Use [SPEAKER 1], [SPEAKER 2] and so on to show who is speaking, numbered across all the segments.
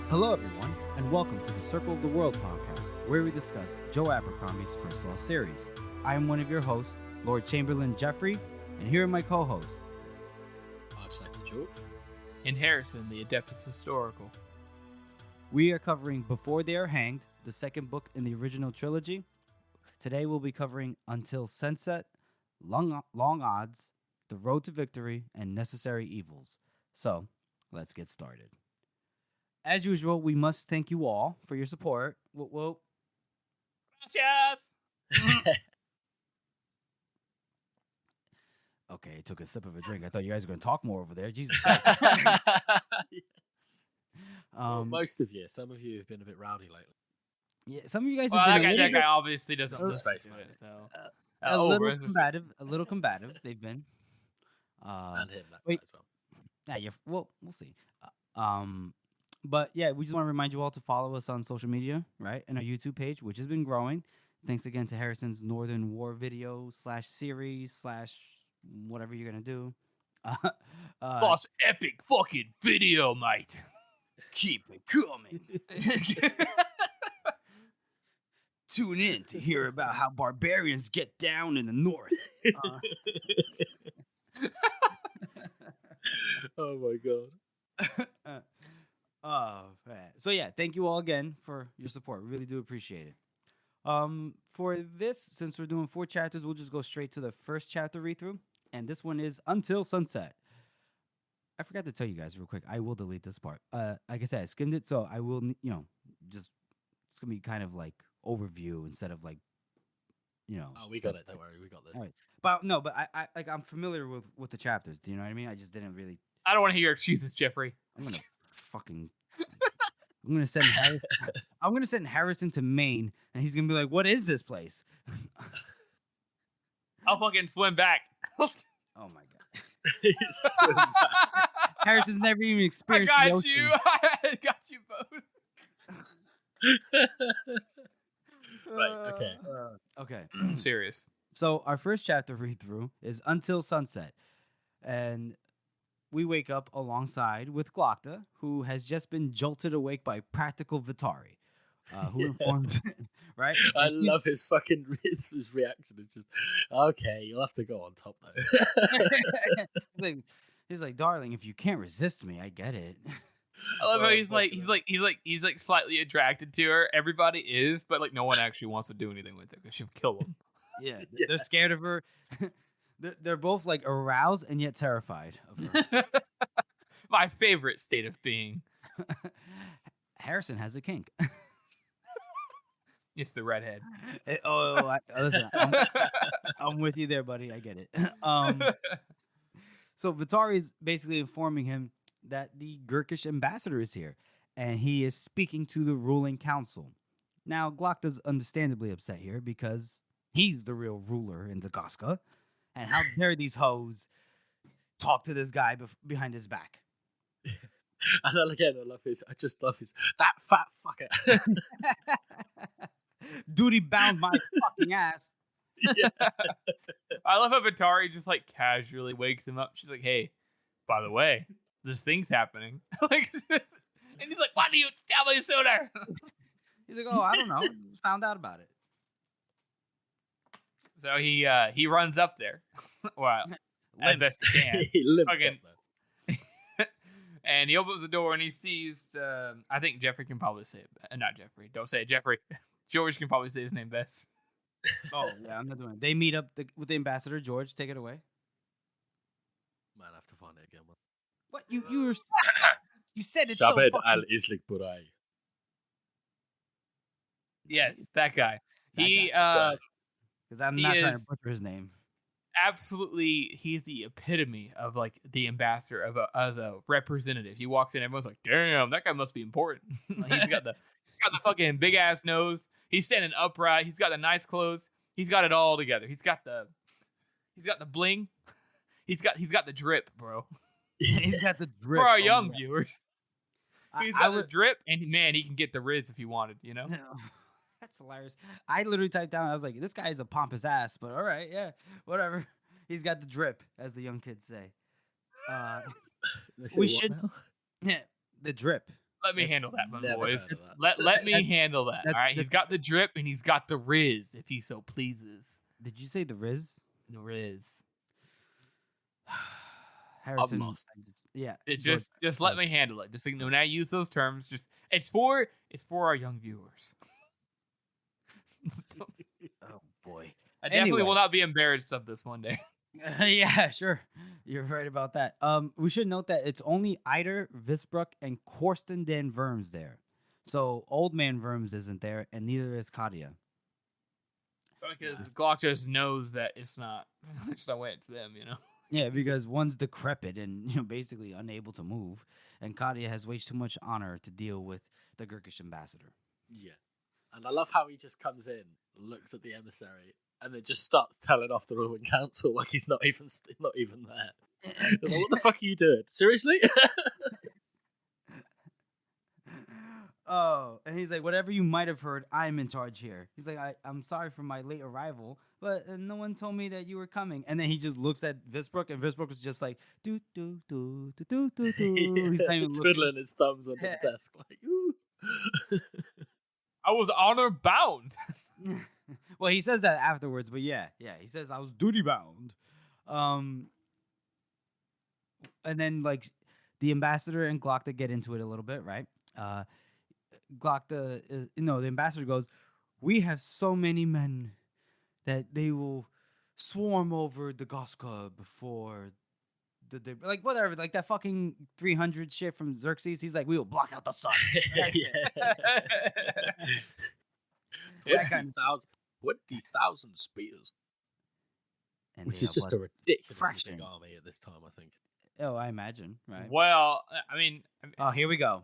[SPEAKER 1] Hello, everyone, and welcome to the Circle of the World podcast, where we discuss Joe Abercrombie's First Law series. I am one of your hosts, Lord Chamberlain Jeffrey, and here are my co-hosts,
[SPEAKER 2] Architect George,
[SPEAKER 3] and Harrison, the Adeptus Historical.
[SPEAKER 1] We are covering Before They Are Hanged, the second book in the original trilogy. Today we'll be covering Until Sunset, Long Odds, The Road to Victory, and Necessary Evils. So, let's get started. As usual, we must thank you all for your support. Whoa.
[SPEAKER 3] Gracias!
[SPEAKER 1] Okay, I took a sip of a drink. I thought you guys were going to talk more over there. Jesus.
[SPEAKER 2] Well, most of you. Some of you have been a bit rowdy lately.
[SPEAKER 1] Yeah, some of you guys
[SPEAKER 3] Well,
[SPEAKER 1] have
[SPEAKER 3] that
[SPEAKER 1] been
[SPEAKER 3] guy obviously doesn't
[SPEAKER 2] Just a
[SPEAKER 3] listen
[SPEAKER 2] space
[SPEAKER 3] to
[SPEAKER 2] man.
[SPEAKER 3] it, so.
[SPEAKER 1] a little combative. They've been.
[SPEAKER 2] And him, that
[SPEAKER 1] wait.
[SPEAKER 2] guy as well.
[SPEAKER 1] Yeah, we'll see. But yeah, we just want to remind you all to follow us on social media, right? And our YouTube page, which has been growing. Thanks again to Harrison's Northern War video /series/ whatever you're gonna do.
[SPEAKER 3] Boss, epic fucking video, mate.
[SPEAKER 1] Keep it coming. Tune in to hear about how barbarians get down in the north.
[SPEAKER 2] Oh my god.
[SPEAKER 1] Man. So yeah, thank you all again for your support. We really do appreciate it. For this, since we're doing 4 chapters, we'll just go straight to the first chapter read through, and this one is Until Sunset. I forgot to tell you guys real quick. I will delete this part. Like I said, I skimmed it, so I will, just it's gonna be kind of like overview instead of like,
[SPEAKER 2] Oh, we got it. Don't worry, we got this.
[SPEAKER 1] All right. But no, but I I'm familiar with the chapters. Do you know what I mean? I just didn't really.
[SPEAKER 3] I don't want to hear your excuses, Jeffrey.
[SPEAKER 1] I'm gonna send Harrison to Maine, and he's gonna be like, "What is this place?"
[SPEAKER 3] I'll fucking swim back.
[SPEAKER 1] Oh my god,
[SPEAKER 2] So bad.
[SPEAKER 1] Harrison's never even
[SPEAKER 3] I
[SPEAKER 1] experienced the
[SPEAKER 3] got
[SPEAKER 1] ocean.
[SPEAKER 3] you. I got you both.
[SPEAKER 2] Right, okay.
[SPEAKER 1] Okay.
[SPEAKER 3] I'm serious.
[SPEAKER 1] So our first chapter read through is Until Sunset, and we wake up alongside with Glocta, who has just been jolted awake by Practical Vitari, who informs, right?
[SPEAKER 2] I
[SPEAKER 1] And she's-
[SPEAKER 2] love his fucking his reaction. It's just okay. You'll have to go on top though.
[SPEAKER 1] he's like, darling, if you can't resist me, I get it.
[SPEAKER 3] I love how
[SPEAKER 2] Oh,
[SPEAKER 3] he's like slightly attracted to her. Everybody is, but like no one actually wants to do anything with her because she'll kill him.
[SPEAKER 1] Yeah, they're scared of her. They're both like aroused and yet terrified of her.
[SPEAKER 3] My favorite state of being.
[SPEAKER 1] Harrison has a kink.
[SPEAKER 3] It's the redhead.
[SPEAKER 1] Listen, I'm with you there, buddy. I get it. So Vitari is basically informing him that the Gurkish ambassador is here, and he is speaking to the ruling council. Now, Glocta's understandably upset here because he's the real ruler in Dagorska, and how dare these hoes talk to this guy behind his back?
[SPEAKER 2] And then again, I just love his that fat fucker.
[SPEAKER 1] Duty bound my fucking ass.
[SPEAKER 2] Yeah.
[SPEAKER 3] I love how Batari just like casually wakes him up. She's like, "Hey, by the way, this thing's happening." Like, and he's like, "Why do you tell me sooner?"
[SPEAKER 1] He's like, "Oh, I don't know. Found out about it."
[SPEAKER 3] So he runs up there. Well, as
[SPEAKER 1] Limps.
[SPEAKER 3] best he can.
[SPEAKER 2] He limps
[SPEAKER 3] Fucking-
[SPEAKER 2] up there.
[SPEAKER 3] And he opens the door and he sees. I think Jeffrey can probably say it. Not Jeffrey. Don't say it, Jeffrey. George can probably say his name best.
[SPEAKER 1] Oh yeah, I'm not doing it. They meet up with the ambassador. George, take it away.
[SPEAKER 2] Man, I have to find it again. Man.
[SPEAKER 1] What you said it so
[SPEAKER 2] Shabed
[SPEAKER 1] fucking...
[SPEAKER 2] al Islik Buray.
[SPEAKER 3] Yes, that guy. He
[SPEAKER 1] because I'm
[SPEAKER 3] he
[SPEAKER 1] not trying to
[SPEAKER 3] is-
[SPEAKER 1] butcher his name.
[SPEAKER 3] absolutely, he's the epitome of like the ambassador as a representative. He walks in, everyone's like, "Damn, that guy must be important." He's got the fucking big ass nose. He's standing upright. He's got the nice clothes. He's got it all together. He's got the bling. He's got the drip, bro.
[SPEAKER 1] He's got the drip.
[SPEAKER 3] For our
[SPEAKER 1] Oh,
[SPEAKER 3] young
[SPEAKER 1] yeah.
[SPEAKER 3] viewers, he's
[SPEAKER 1] I
[SPEAKER 3] got the
[SPEAKER 1] would-
[SPEAKER 3] drip, and man, he can get the Riz if he wanted. You know.
[SPEAKER 1] That's hilarious. I literally typed down. I was like, "This guy is a pompous ass," but all right, yeah, whatever. He's got the drip, as the young kids say.
[SPEAKER 2] They say
[SPEAKER 1] We
[SPEAKER 2] what
[SPEAKER 1] should-
[SPEAKER 2] now?
[SPEAKER 1] Yeah, the drip.
[SPEAKER 3] Let me
[SPEAKER 1] That's
[SPEAKER 3] handle that, my
[SPEAKER 2] never
[SPEAKER 3] boys.
[SPEAKER 2] heard of that.
[SPEAKER 3] Let me handle that.
[SPEAKER 1] that's-
[SPEAKER 3] All right, he's got the drip and he's got the riz, if he so pleases.
[SPEAKER 1] Did you say the Riz?
[SPEAKER 3] The riz.
[SPEAKER 1] Harrison.
[SPEAKER 2] lost.
[SPEAKER 1] Yeah.
[SPEAKER 3] It
[SPEAKER 1] George-
[SPEAKER 3] just let
[SPEAKER 1] George.
[SPEAKER 3] me handle it. Just so you know, when I use those terms, just it's for our young viewers.
[SPEAKER 1] Oh boy.
[SPEAKER 3] I definitely
[SPEAKER 1] Anyway.
[SPEAKER 3] will not be embarrassed of this one day.
[SPEAKER 1] Yeah, sure. You're right about that. We should note that it's only Eider, Visbruck, and Korsten Dan Verms there. So Old Man Verms isn't there, and neither is Katia.
[SPEAKER 3] Because Glock just knows that it's not way it's them, you know.
[SPEAKER 1] Yeah, because one's decrepit and basically unable to move, and Katia has way too much honor to deal with the Gurkish ambassador.
[SPEAKER 2] Yeah. And I love how he just comes in, looks at the emissary, and then just starts telling off the Roman Council like he's not even there. They're like, what the fuck are you doing? Seriously?
[SPEAKER 1] Oh, and he's like, whatever you might have heard, I'm in charge here. He's like, I'm sorry for my late arrival, but no one told me that you were coming. And then he just looks at Visbruck, and Visbruck is just like, do do do do do do do. He's not even looking.
[SPEAKER 2] Twiddling his thumbs on the desk like, ooh.
[SPEAKER 3] I was honor bound.
[SPEAKER 1] Well, he says that afterwards, but yeah, he says I was duty bound. And then like the ambassador and Glockta get into it a little bit, right? Glockta, the ambassador goes, "We have so many men that they will swarm over the Goska before the like whatever, like that fucking 300 shit from Xerxes." He's like, "We will block out the sun."
[SPEAKER 2] Yeah.
[SPEAKER 1] That kind
[SPEAKER 2] 20,000 spears.
[SPEAKER 1] And
[SPEAKER 2] Which
[SPEAKER 1] they
[SPEAKER 2] is
[SPEAKER 1] have,
[SPEAKER 2] just
[SPEAKER 1] what,
[SPEAKER 2] a ridiculously
[SPEAKER 1] fraction.
[SPEAKER 2] big army at this time, I think.
[SPEAKER 1] Oh, I imagine, right?
[SPEAKER 3] Well, I mean,
[SPEAKER 1] Oh, here we go.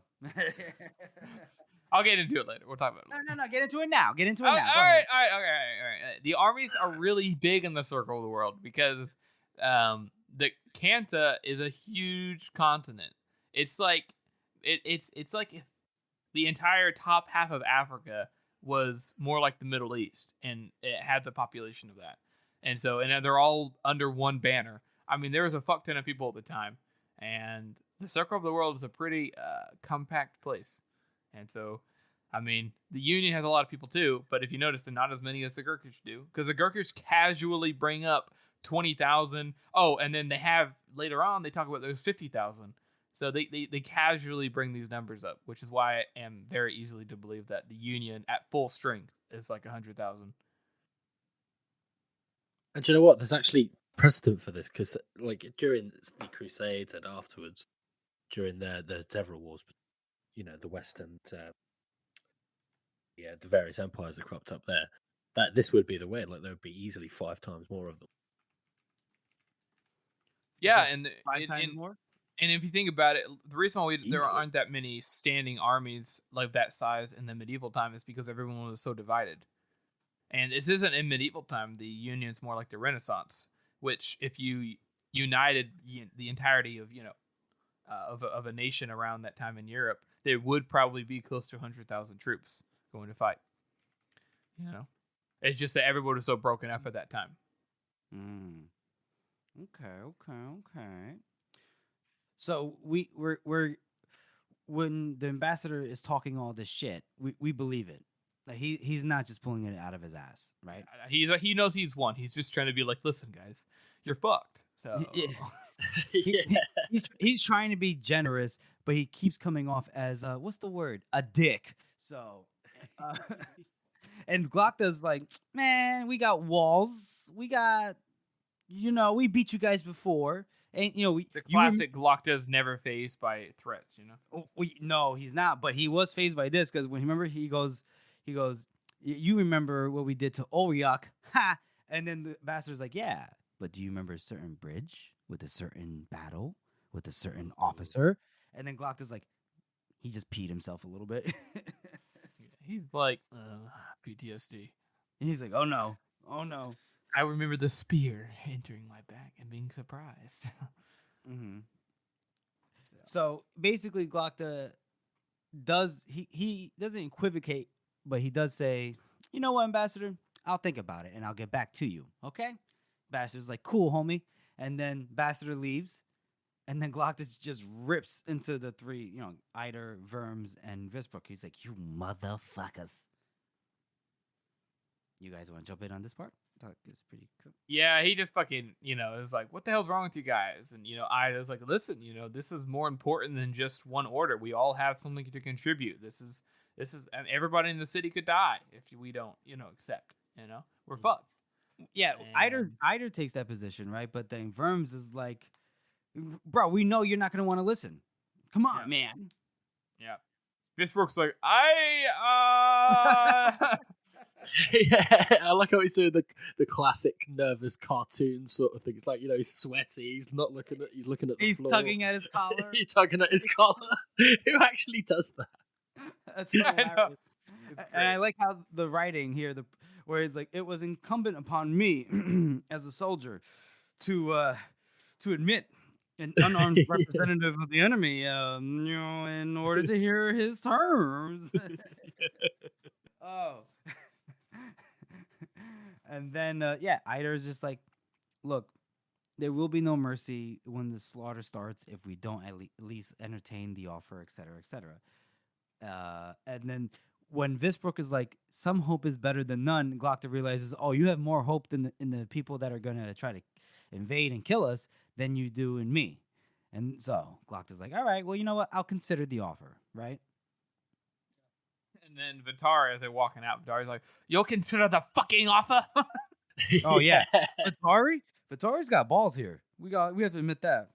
[SPEAKER 3] I'll get into it later. We'll talk about it later.
[SPEAKER 1] No. Get into it now. Get into it
[SPEAKER 3] All
[SPEAKER 1] now.
[SPEAKER 3] right,
[SPEAKER 1] Go
[SPEAKER 3] all
[SPEAKER 1] ahead.
[SPEAKER 3] right. The armies are really big in the circle of the world because the Kanta is a huge continent. It's like it's like if the entire top half of Africa was more like the Middle East, and it had the population of that. And so, and they're all under one banner. I mean, there was a fuck ton of people at the time, and the circle of the world is a pretty compact place. And so, I mean, the Union has a lot of people too, but if you notice, they're not as many as the Gurkish do, because the Gurkish casually bring up 20,000. Oh, and then they have, later on, they talk about there's 50,000. So they casually bring these numbers up, which is why I am very easily to believe that the Union at full strength is like 100,000.
[SPEAKER 2] And do you know what? There's actually precedent for this, because like during the Crusades and afterwards, during the several wars, the West and the various empires that cropped up there, that this would be the way. Like there would be easily 5 times more of them.
[SPEAKER 3] Yeah,
[SPEAKER 1] So
[SPEAKER 3] and
[SPEAKER 1] 5 times more.
[SPEAKER 3] And if you think about it, the reason why there
[SPEAKER 2] Easily.
[SPEAKER 3] aren't that many standing armies like that size in the medieval time is because everyone was so divided. And this isn't in medieval time. The Union's more like the Renaissance, which if you united the entirety of of a nation around that time in Europe, there would probably be close to 100,000 troops going to fight. It's just that everybody was so broken up at that time.
[SPEAKER 1] Okay. So we're when the ambassador is talking all this shit, we believe it. Like he's not just pulling it out of his ass, right?
[SPEAKER 3] He knows he's won. He's just trying to be like, listen, guys, you're fucked. So
[SPEAKER 1] He's trying to be generous, but he keeps coming off as what's the word? A dick. So, and Glockta's like, man, we got walls. We got, we beat you guys before. And
[SPEAKER 3] the classic Glockta's never phased by threats,
[SPEAKER 1] No, he's not. But he was phased by this because he goes, you remember what we did to Oriok, ha? And then the ambassador's like, yeah, but do you remember a certain bridge with a certain battle with a certain officer? And then Glockta's like, he just peed himself a little bit.
[SPEAKER 3] He's like, PTSD.
[SPEAKER 1] And he's like, oh no.
[SPEAKER 3] I remember the spear entering my back and being surprised.
[SPEAKER 1] Mm-hmm. So basically, Glockta he doesn't equivocate, but he does say, you know what, Ambassador? I'll think about it and I'll get back to you. Okay? Ambassador's like, cool, homie. And then Ambassador leaves. And then Glockus just rips into the three, Eider, Verms, and Visbrook. He's like, "You motherfuckers." You guys want to jump in on this part? I thought it was pretty cool.
[SPEAKER 3] Yeah, he just fucking, is like, what the hell's wrong with you guys? And, Ida's like, listen, this is more important than just one order. We all have something to contribute. This is, and everybody in the city could die if we don't, accept, we're fucked.
[SPEAKER 1] Yeah, Eider takes that position, right? But then Verms is like, bro, we know you're not going to want to listen. Come on, man.
[SPEAKER 3] Yeah. Visbrook's like,
[SPEAKER 2] Yeah, I like how he's doing the classic nervous cartoon sort of thing. It's like, he's sweaty. He's not looking at. He's looking at the floor.
[SPEAKER 1] He's tugging at his collar.
[SPEAKER 2] He's tugging at his collar. Who actually does that?
[SPEAKER 1] That's hilarious. And I like how the writing here, where he's like, it was incumbent upon me as a soldier to admit an unarmed representative of the enemy, in order to hear his terms. Oh. And then, Eider's just like, look, there will be no mercy when the slaughter starts if we don't at least entertain the offer, et cetera, et cetera. And then when Visbrook is like, some hope is better than none, Glocta realizes, oh, you have more hope in the people that are going to try to invade and kill us than you do in me. And so Glocta's like, all right, well, you know what? I'll consider the offer, right?
[SPEAKER 3] And then Vitari, as they're walking out, Vitari's like, you'll consider the fucking offer?
[SPEAKER 1] Oh, yeah. Vitari's got balls here. We have to admit that.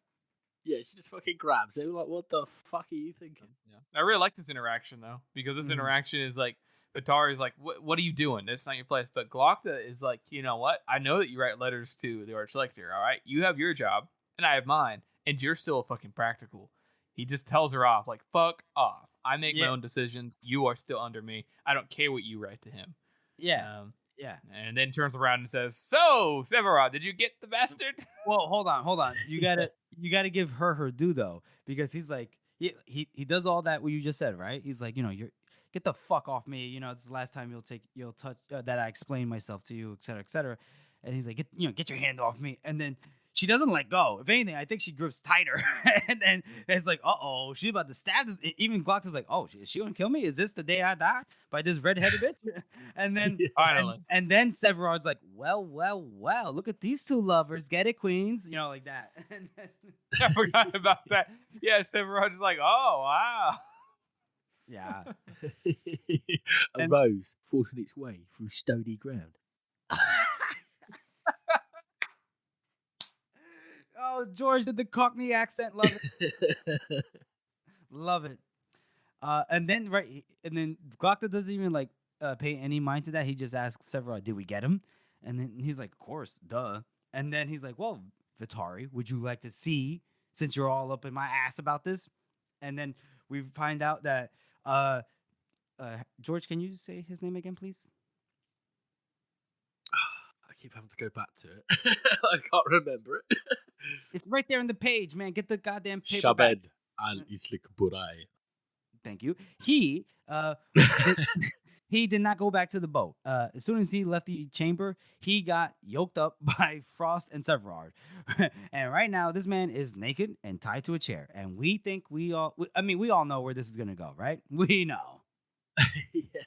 [SPEAKER 2] Yeah, she just fucking grabs him. Like, what the fuck are you thinking?
[SPEAKER 3] Yeah. I really like this interaction, though, because this interaction is like, Vitari's like, what are you doing? This is not your place. But Glocta is like, you know what? I know that you write letters to the Archlector, all right? You have your job, and I have mine, and you're still fucking practical. He just tells her off, like, fuck off. I make my own decisions. You are still under me. I don't care what you write to him.
[SPEAKER 1] Yeah.
[SPEAKER 3] And then turns around and says, so, Severod, did you get the bastard?
[SPEAKER 1] Well, hold on. You gotta give her due, though, because he's like, he does all that what you just said, right? He's like, you're get the fuck off me. It's the last time you'll touch that I explain myself to you, et cetera, et cetera. And he's like, get your hand off me. And then she doesn't let go. If anything, I think she grips tighter. And then it's like, uh-oh, she's about to stab this. Even Glocta's like, oh, is she gonna kill me? Is this the day I die by this redheaded bitch? And then
[SPEAKER 3] finally,
[SPEAKER 1] and then Severod's like, well, look at these two lovers. Get it, queens? Like that. And then,
[SPEAKER 3] I forgot about that. Yeah, Severod's like, oh, wow.
[SPEAKER 1] Yeah.
[SPEAKER 2] A rose forcing its way through stony ground.
[SPEAKER 1] Oh, George did the Cockney accent. Love it. Love it. And then Glocta doesn't even pay any mind to that. He just asks Severod, "Did we get him?" And then he's like, "Of course, duh." And then he's like, "Well, Vitari, would you like to see, since you're all up in my ass about this?" And then we find out that George, can you say his name again, please?
[SPEAKER 2] I keep having to go back to it. I can't remember it.
[SPEAKER 1] It's right there on the page, man. Get the goddamn paper.
[SPEAKER 2] Shabed al-Islik Burai.
[SPEAKER 1] Thank you. He he did not go back to the boat. As soon as he left the chamber, he got yoked up by Frost and Severard. And right now, this man is naked and tied to a chair. And we all know where this is gonna go, right? We know.
[SPEAKER 2] Yeah.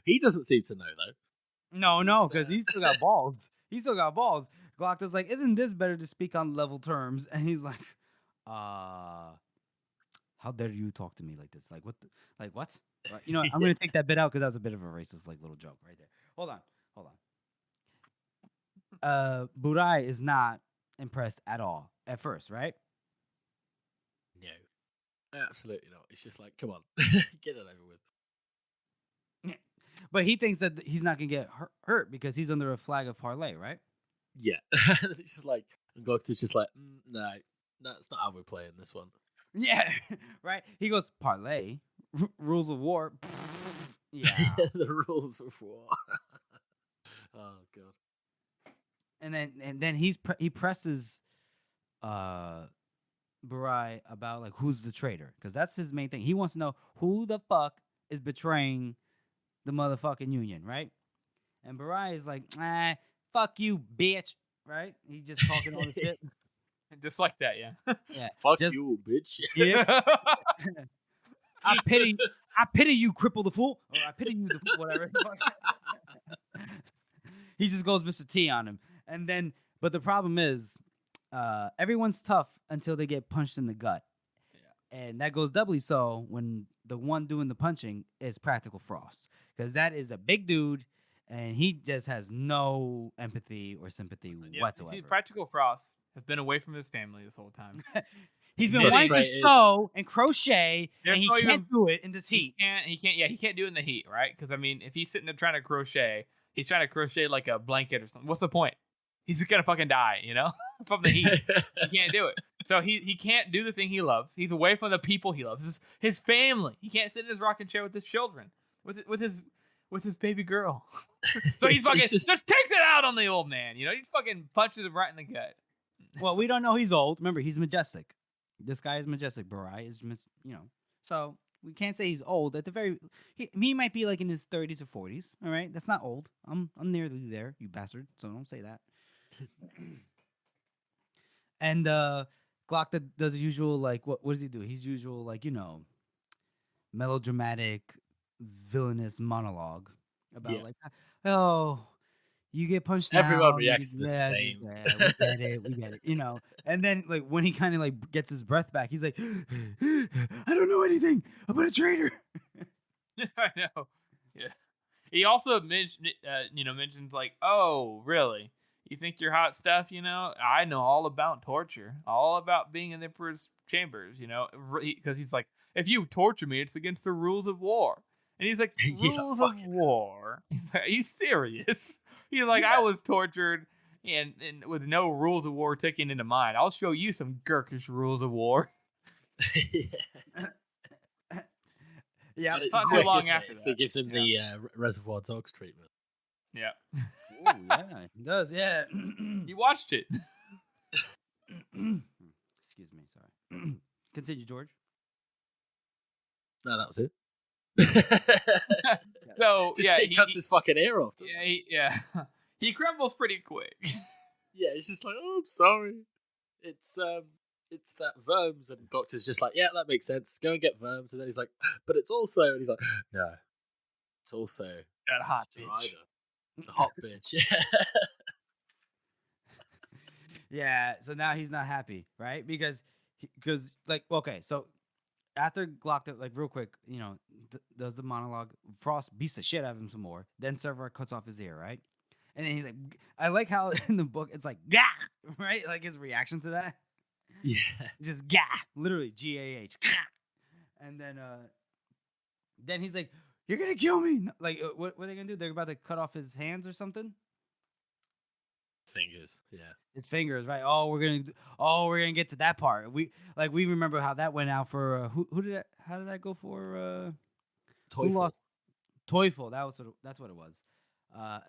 [SPEAKER 2] He doesn't seem to know though.
[SPEAKER 1] No, because he's still got balls. Glocta's like, isn't this better to speak on level terms? And he's like, how dare you talk to me like this? Like, what? What? I'm going to take that bit out because that was a bit of a racist, little joke right there. Hold on. Burai is not impressed at all at first, right?
[SPEAKER 2] No, absolutely not. It's just like, come on, get it over with.
[SPEAKER 1] But he thinks that he's not going to get hurt because he's under a flag of parley, right?
[SPEAKER 2] Yeah. It's just like, and Glocta's just like, no, that's not how we're playing this one.
[SPEAKER 1] Yeah, right? He goes, parley? Rules of war? Yeah.
[SPEAKER 2] The rules of war. Oh, God.
[SPEAKER 1] And then he presses Burai about, who's the traitor? Because that's his main thing. He wants to know who the fuck is betraying the motherfucking Union, right? And Burai is like, fuck you, bitch, right? He's just talking all the shit.
[SPEAKER 3] Just like that, yeah.
[SPEAKER 1] Yeah.
[SPEAKER 2] Fuck
[SPEAKER 1] just-
[SPEAKER 2] you, bitch.
[SPEAKER 1] Yeah. I pity you, cripple the fool. Or I pity you, whatever. He just goes Mr. T on him. And then, but the problem is, everyone's tough until they get punched in the gut. Yeah. And that goes doubly so when the one doing the punching is Practical Frost. Because that is a big dude, and he just has no empathy or sympathy whatsoever.
[SPEAKER 3] You see, Practical Frost has been away from his family this whole time.
[SPEAKER 1] He's been wanting to sew and crochet, and he can't do it in this heat.
[SPEAKER 3] He can't do it in the heat, right? Because, I mean, if he's sitting there trying to crochet, he's trying to crochet like a blanket or something. What's the point? He's just going to fucking die, from the heat. He can't do it. So he can't do the thing he loves. He's away from the people he loves. His family. He can't sit in his rocking chair with his children, with his baby girl. So he's fucking just takes it out on the old man. He just fucking punches him right in the gut.
[SPEAKER 1] Well, we don't know he's old. Remember, he's majestic. This guy is majestic. Barai is, so we can't say he's old. At the very, he might be like in his 30s or 40s. All right, that's not old. I'm nearly there, you bastard. So don't say that. And Glock does the usual, like, what does he do? He's usual, like, melodramatic, villainous monologue about like, oh, you get punched.
[SPEAKER 2] Everyone reacts the same.
[SPEAKER 1] Yeah, we get it. And then like when he kind of like gets his breath back, he's like, I don't know anything. I'm a traitor.
[SPEAKER 3] I know. Yeah. He also mentioned like, oh, really? You think you're hot stuff? I know all about torture, all about being in the Emperor's chambers. Because he's like, if you torture me, it's against the rules of war. And he's like, rules of war? He's like, are you serious? He's like, I was tortured and with no rules of war taken into mind. I'll show you some Gurkish rules of war.
[SPEAKER 1] Yeah,
[SPEAKER 2] it's
[SPEAKER 3] not too long after that.
[SPEAKER 2] It gives him the Reservoir Dogs treatment.
[SPEAKER 3] Yeah.
[SPEAKER 1] Ooh, yeah, he does, yeah.
[SPEAKER 3] You watched it.
[SPEAKER 1] Excuse me, sorry. Continue, George.
[SPEAKER 2] No, that was it.
[SPEAKER 3] So
[SPEAKER 2] he cuts his fucking ear off.
[SPEAKER 3] Yeah, he crumbles pretty quick.
[SPEAKER 2] Yeah, he's just like, oh, I'm sorry. It's that Verms, and Doctor's just like, yeah, that makes sense. Go and get Verms, and then he's like, but it's also, and he's like, no, it's also
[SPEAKER 3] that hot bitch,
[SPEAKER 2] the hot bitch. Yeah.
[SPEAKER 1] Yeah. So now he's not happy, right? Because like, okay, so. After Glock, like real quick, does the monologue. Frost beats the shit out of him some more. Then Servar cuts off his ear, right? And then he's like, I like how in the book it's like, gah, right? Like his reaction to that.
[SPEAKER 2] Yeah.
[SPEAKER 1] Just gah, literally G-A-H. And then he's like, you're going to kill me. Like, what are they going to do? They're about to cut off his hands or something?
[SPEAKER 2] Fingers, yeah.
[SPEAKER 1] His fingers, right? Oh, we're gonna get to that part. We remember how that went out for how did that go for?
[SPEAKER 2] Teufel.
[SPEAKER 1] Teufel. That's what it was.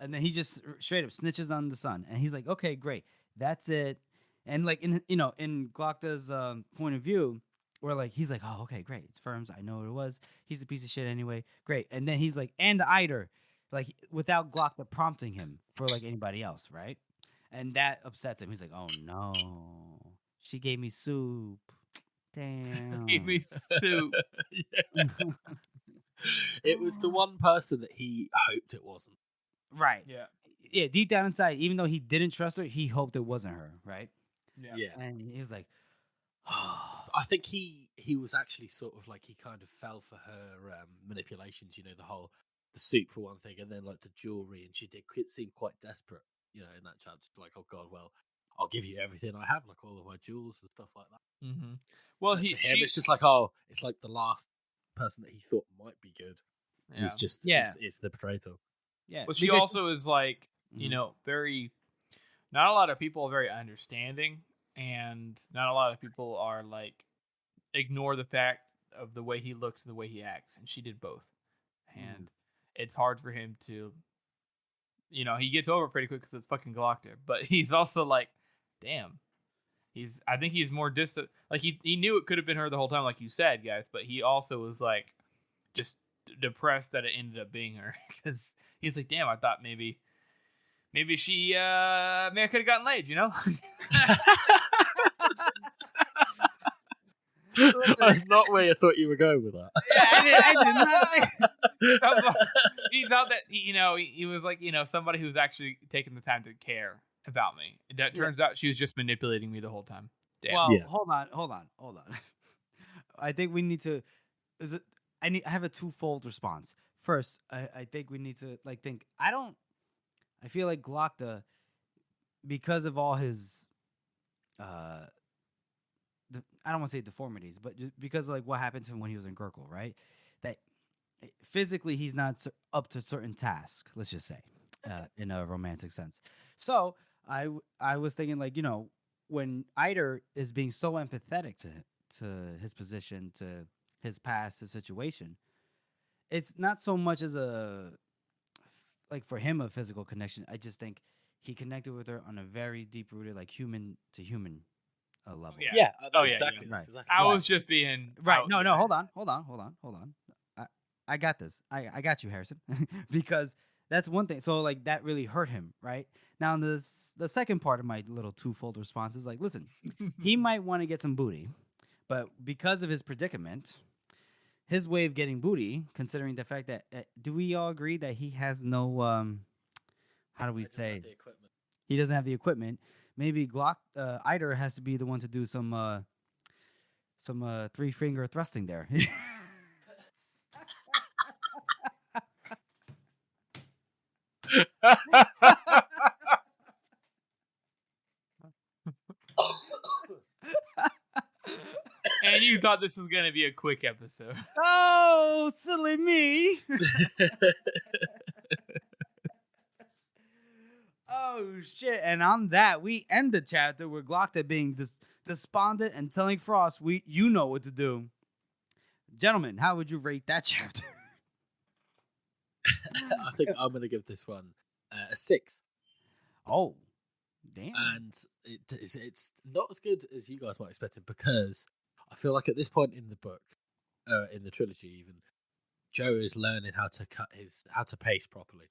[SPEAKER 1] And then he just straight up snitches on the son, and he's like, okay, great, that's it. And like in Glockta's point of view, where like he's like, oh, okay, great, it's Firms. I know what it was. He's a piece of shit anyway. Great. And then he's like, and the Eider, like without Glockta prompting him for like anybody else, right? And that upsets him. He's like, oh, no. She gave me soup. Damn.
[SPEAKER 3] Gave me soup.
[SPEAKER 2] It was the one person that he hoped it wasn't.
[SPEAKER 1] Right.
[SPEAKER 3] Yeah.
[SPEAKER 1] Yeah, deep down inside, even though he didn't trust her, he hoped it wasn't her, right?
[SPEAKER 2] Yeah.
[SPEAKER 1] And he was like,
[SPEAKER 2] I think he was actually sort of like, he kind of fell for her manipulations, the soup for one thing, and then like the jewelry, and she did seem quite desperate. In that chapter, like, oh god, well, I'll give you everything I have, like all of my jewels and stuff like that.
[SPEAKER 3] Mm-hmm. Well,
[SPEAKER 2] to him, it's just like, oh, it's like the last person that he thought might be good. Yeah. He's just, it's the potato.
[SPEAKER 1] Yeah.
[SPEAKER 3] But she also is like, very. Not a lot of people are very understanding, and not a lot of people are like ignore the fact of the way he looks and the way he acts, and she did both, and it's hard for him to. He gets over it pretty quick because it's fucking Glockta. But he's also like, damn. I think he's more like he knew it could have been her the whole time, like you said, guys. But he also was like, just depressed that it ended up being her because he's like, damn, I thought maybe she, maybe I could have gotten laid,
[SPEAKER 2] That's not where you thought you were going with that.
[SPEAKER 1] Yeah, I did not think.
[SPEAKER 3] He thought that he was like somebody who's actually taking the time to care about me. That turns out she was just manipulating me the whole time. Damn.
[SPEAKER 1] Well,
[SPEAKER 2] Yeah.
[SPEAKER 1] hold on. I think we need to. I have a twofold response. First, I think we need to think. I feel like Glockta, because of all his, I don't want to say deformities, but just because of what happened to him when he was in Gurkle, right? That physically he's not up to certain tasks. Let's just say, in a romantic sense. So I was thinking when Eider is being so empathetic to his position, to his past, his situation, it's not so much as for him a physical connection. I just think he connected with her on a very deep rooted human to human level.
[SPEAKER 2] Yeah.
[SPEAKER 3] Exactly.
[SPEAKER 1] Right.
[SPEAKER 2] Exactly
[SPEAKER 3] I was just being
[SPEAKER 1] Right.
[SPEAKER 3] out
[SPEAKER 1] No,
[SPEAKER 3] there.
[SPEAKER 1] hold on. I got this. I got you, Harrison. Because that's one thing. So that really hurt him, right? Now the second part of my little twofold response is listen, he might want to get some booty, but because of his predicament, his way of getting booty, considering the fact that do we all agree that he has no how do we say he doesn't have the equipment? Maybe Eider has to be the one to do some 3-finger thrusting there.
[SPEAKER 3] And you thought this was gonna be a quick episode.
[SPEAKER 1] Oh, silly me. Oh, shit. And on that, we end the chapter with Glockta being despondent and telling Frost, you know what to do. Gentlemen, how would you rate that chapter?
[SPEAKER 2] I think I'm going to give this one a 6.
[SPEAKER 1] Oh, damn.
[SPEAKER 2] And it's not as good as you guys might expect it, because I feel like at this point in the book, in the trilogy even, Joe is learning how to pace properly.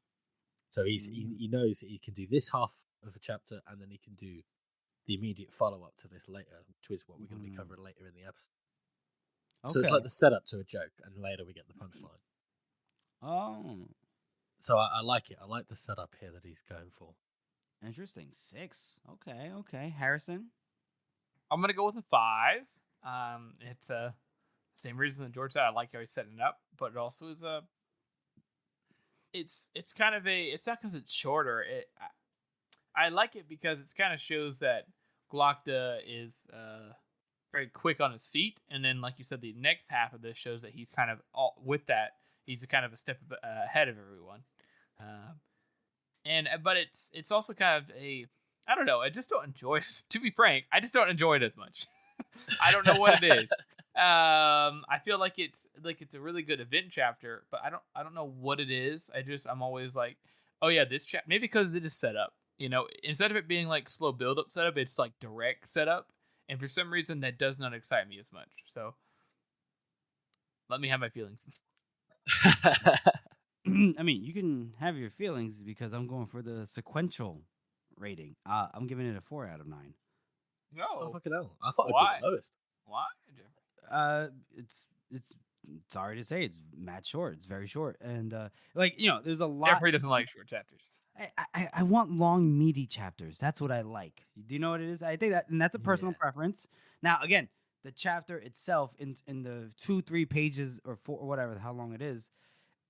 [SPEAKER 2] So he knows that he can do this half of a chapter, and then he can do the immediate follow up to this later, which is what we're going to be covering later in the episode. Okay. So it's like the setup to a joke, and later we get the punchline.
[SPEAKER 1] Oh.
[SPEAKER 2] So I like it. I like the setup here that he's going for.
[SPEAKER 1] Interesting. 6. Okay. Harrison?
[SPEAKER 3] I'm gonna go with a 5. It's same reason that George said. I like how he's setting it up, but it also is it's kind of it's not because it's shorter. I like it because it kind of shows that Glockta is very quick on his feet, and then like you said, the next half of this shows that he's kind of with that he's kind of a step ahead of everyone. But it's also kind of I don't know. I just don't enjoy it. To be frank, I just don't enjoy it as much. I don't know what it is. I feel like it's a really good event chapter, but I don't know what it is. I'm always like, oh yeah, this chapter, maybe because it is set up. Instead of it being slow build up setup, it's direct setup, and for some reason that does not excite me as much. So let me have my feelings.
[SPEAKER 1] I mean, you can have your feelings because I'm going for the sequential rating. I'm giving it a 4 out of 9.
[SPEAKER 3] No,
[SPEAKER 2] oh fucking hell! I thought
[SPEAKER 3] Why?
[SPEAKER 2] it'd be the lowest.
[SPEAKER 3] Why?
[SPEAKER 1] It's sorry to say, it's mad short. It's very short, and there's a lot.
[SPEAKER 3] Jeffrey doesn't like short chapters.
[SPEAKER 1] I want long, meaty chapters. That's what I like. Do you know what it is? I think and that's a personal preference. Now, again, the chapter itself in the 2-3 pages or 4 or whatever, how long it is,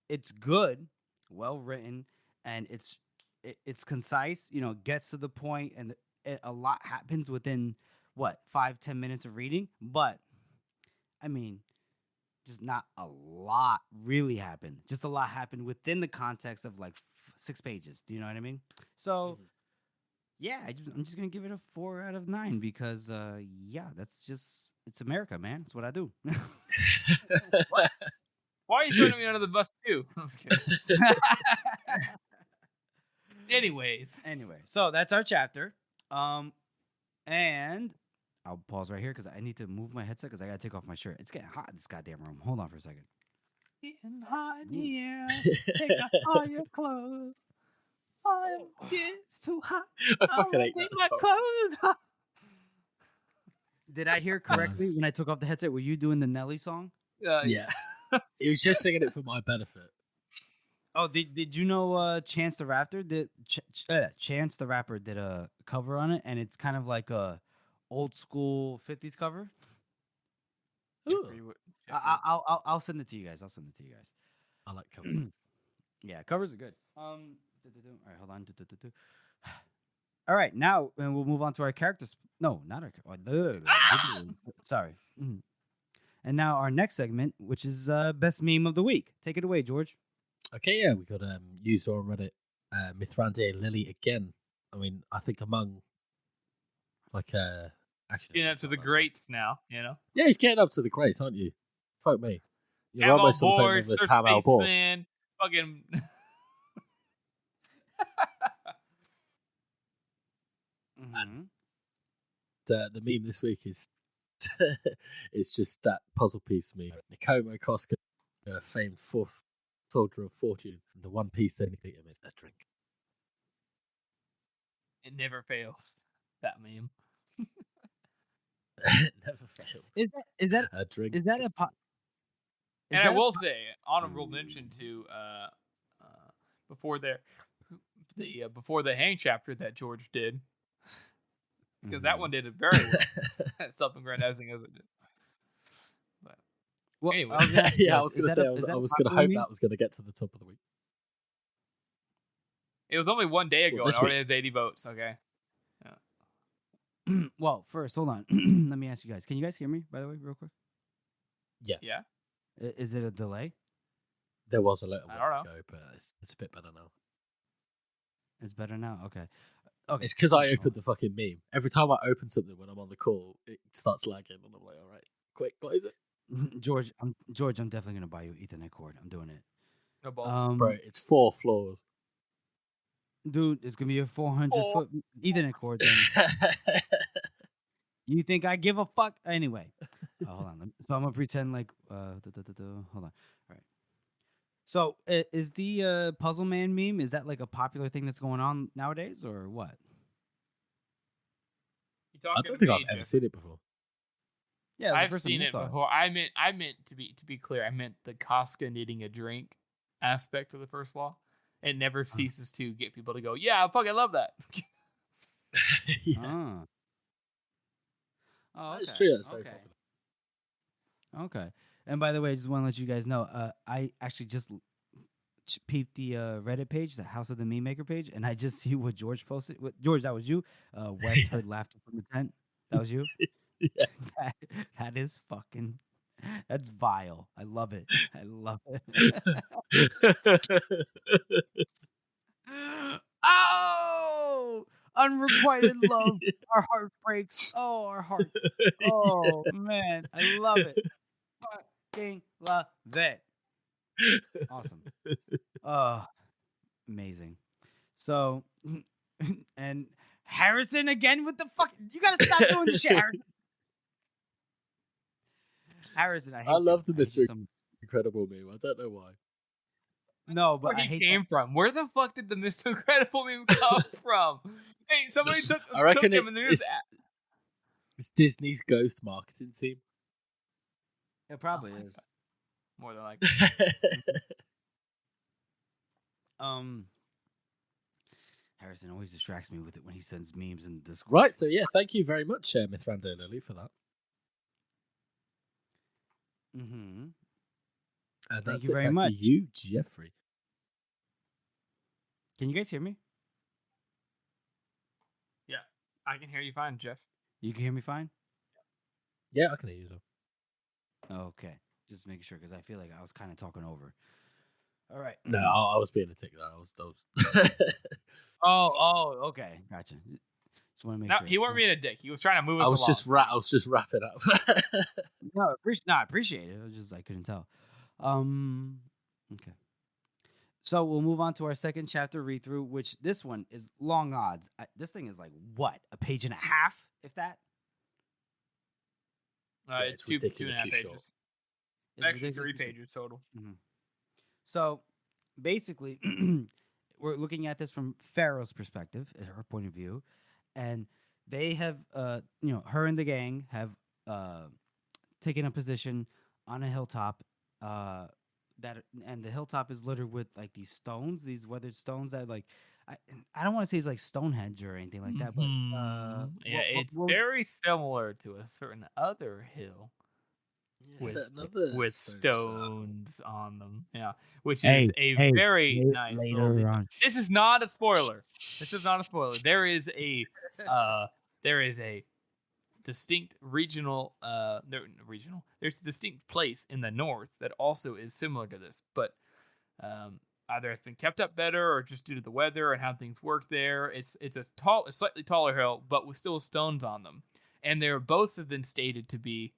[SPEAKER 1] it's good, well written, and it's concise. Gets to the point, and a lot happens within 5-10 minutes of reading. But I mean, just not a lot really happened. Just a lot happened within the context of 6 pages. Do you know what I mean? So, yeah, I'm just gonna give it a 4 out of 9 because, it's America, man. It's what I do.
[SPEAKER 3] What? Why are you throwing me under the bus too? I'm just kidding. Anyway,
[SPEAKER 1] so that's our chapter. And I'll pause right here because I need to move my headset because I gotta take off my shirt. It's getting hot in this goddamn room. Hold on for a second.
[SPEAKER 3] Getting hot in here. Take off all your clothes. It's too hot.
[SPEAKER 2] I fucking hate
[SPEAKER 3] take
[SPEAKER 2] that
[SPEAKER 3] my
[SPEAKER 2] song.
[SPEAKER 3] clothes off.
[SPEAKER 1] Did I hear correctly when I took off the headset? Were you doing the Nelly song?
[SPEAKER 2] Yeah. He was just singing it for my benefit.
[SPEAKER 1] Oh, did you know Chance the Rapper did Chance the Rapper did a cover on it, and it's kind of like a old school 50s cover. I'll send it to you guys.
[SPEAKER 2] I like covers.
[SPEAKER 1] Yeah, covers are good. All right, hold on. All right, now and we'll move on to our characters. No, not our. Sorry. And now our next segment, which is best meme of the week. Take it away, George.
[SPEAKER 2] Okay, yeah, we got user on Reddit, Mithrande Lily again. I mean, I think among actually
[SPEAKER 3] Getting up to the greats now, you know.
[SPEAKER 2] Yeah, you're getting up to the greats, aren't you? Fuck me. You're
[SPEAKER 3] Camo
[SPEAKER 2] almost on the same
[SPEAKER 3] Boys,
[SPEAKER 2] level as Tam Al Ball.
[SPEAKER 3] Man, fucking.
[SPEAKER 2] And the meme this week is it's just that puzzle piece meme. Nikomo Koska, famed fourth soldier of fortune, and the one piece they complete him is a drink.
[SPEAKER 3] It never fails. That meme.
[SPEAKER 2] It never fails.
[SPEAKER 1] Is that
[SPEAKER 2] a drink?
[SPEAKER 1] Is that a
[SPEAKER 3] And I will say, honorable mention to before the hang chapter that George did, because that one did it very well. Self-aggrandizing as it did. But anyway,
[SPEAKER 2] I was going to say I was going to hope that was going to get to the top of the week.
[SPEAKER 3] It was only one day ago, and already has 80 votes. Okay.
[SPEAKER 1] Yeah. Well, first, hold on. Let me ask you guys. Can you guys hear me? By the way, real quick.
[SPEAKER 2] Yeah.
[SPEAKER 3] Yeah.
[SPEAKER 1] Is it a delay?
[SPEAKER 2] There was a little bit
[SPEAKER 3] ago,
[SPEAKER 2] but it's a bit better now.
[SPEAKER 1] It's better now. Okay.
[SPEAKER 2] It's because I opened the fucking meme. Every time I open something when I'm on the call, it starts lagging, and I'm like, all right, quick, what is it?
[SPEAKER 1] George, I'm definitely gonna buy you Ethernet cord. I'm doing it.
[SPEAKER 3] No balls.
[SPEAKER 2] Bro, it's 4 floors.
[SPEAKER 1] Dude, it's gonna be a 400-foot Ethernet cord. Then. You think I give a fuck? Anyway, hold on. So I'm gonna pretend like hold on. All right. So is the Puzzle Man meme? Is that like a popular thing that's going on nowadays, or what?
[SPEAKER 2] I don't think I've ever seen it before.
[SPEAKER 1] Yeah,
[SPEAKER 3] I've seen it before. I meant to be clear. I meant the Casca needing a drink aspect of the first law. It never ceases to get people to go, yeah, I fucking love that.
[SPEAKER 1] Yeah. Oh, okay.
[SPEAKER 2] That's true. That's very popular.
[SPEAKER 1] Okay. And by the way, I just want to let you guys know, I actually just peeped the Reddit page, the House of the Meme Maker page, and I just see what George posted. George, that was you. Wes heard laughter from the tent. That was you.
[SPEAKER 2] Yeah.
[SPEAKER 1] That is fucking. That's vile. I love it. Oh, unrequited love. Our heart breaks. Oh, our heart. Oh man, I love it. Fucking love it. Awesome. Amazing. So, and Harrison again with the fuck. You gotta stop doing this shit, Harrison. Harrison, I
[SPEAKER 2] love the Mr. Incredible meme. I don't know why.
[SPEAKER 1] No, but
[SPEAKER 3] where he came from. Where the fuck did the Mr. Incredible meme come from? Hey, somebody took.
[SPEAKER 2] I reckon
[SPEAKER 3] took him
[SPEAKER 2] it's Disney's ghost marketing team.
[SPEAKER 1] It probably is.
[SPEAKER 3] More than likely.
[SPEAKER 1] Harrison always distracts me with it when he sends memes in Discord.
[SPEAKER 2] Right, so yeah, thank you very much, Mithrande Lily, for that.
[SPEAKER 1] Mm-hmm.
[SPEAKER 2] Thank
[SPEAKER 1] you very much.
[SPEAKER 2] To you, Jeffrey.
[SPEAKER 1] Can you guys hear me?
[SPEAKER 3] Yeah, I can hear you fine, Jeff.
[SPEAKER 1] You can hear me fine?
[SPEAKER 2] Yeah, I can hear you.
[SPEAKER 1] Okay, just making sure because I feel like I was kind of talking over. All right.
[SPEAKER 2] No, I was being a tick. I was.
[SPEAKER 1] Oh, okay, gotcha. Just want to make sure.
[SPEAKER 3] He wasn't being a dick. He was trying to move us
[SPEAKER 2] I
[SPEAKER 3] along.
[SPEAKER 2] was just wrapping up.
[SPEAKER 1] No, I appreciate it. It was just I couldn't tell. Okay. So we'll move on to our second chapter read through, which this one is long odds. This thing is like what, a page and a half, if that.
[SPEAKER 3] It's 2.5 pages.
[SPEAKER 2] Short.
[SPEAKER 3] It's actually 3 pages total.
[SPEAKER 1] Mm-hmm. So basically, we're looking at this from Pharaoh's perspective, her point of view, and they have, her and the gang have taking a position on a hilltop. And the hilltop is littered with like these stones, these weathered stones that like I I don't want to say it's like Stonehenge or anything like that, but
[SPEAKER 3] Yeah, it's
[SPEAKER 1] what would
[SPEAKER 3] very similar to a certain other hill
[SPEAKER 2] Yeah,
[SPEAKER 3] with
[SPEAKER 2] set another
[SPEAKER 3] with
[SPEAKER 2] stone circle.
[SPEAKER 3] stones on them. Yeah, which
[SPEAKER 1] Hey,
[SPEAKER 3] is a
[SPEAKER 1] hey,
[SPEAKER 3] very nice little
[SPEAKER 1] later
[SPEAKER 3] detail.
[SPEAKER 1] on.
[SPEAKER 3] This is not a spoiler. This is not a spoiler. There is a distinct regional there's a distinct place in the north that also is similar to this, but either it's been kept up better or just due to the weather and how things work there. It's a slightly taller hill, but with still stones on them, and they're both have been stated to be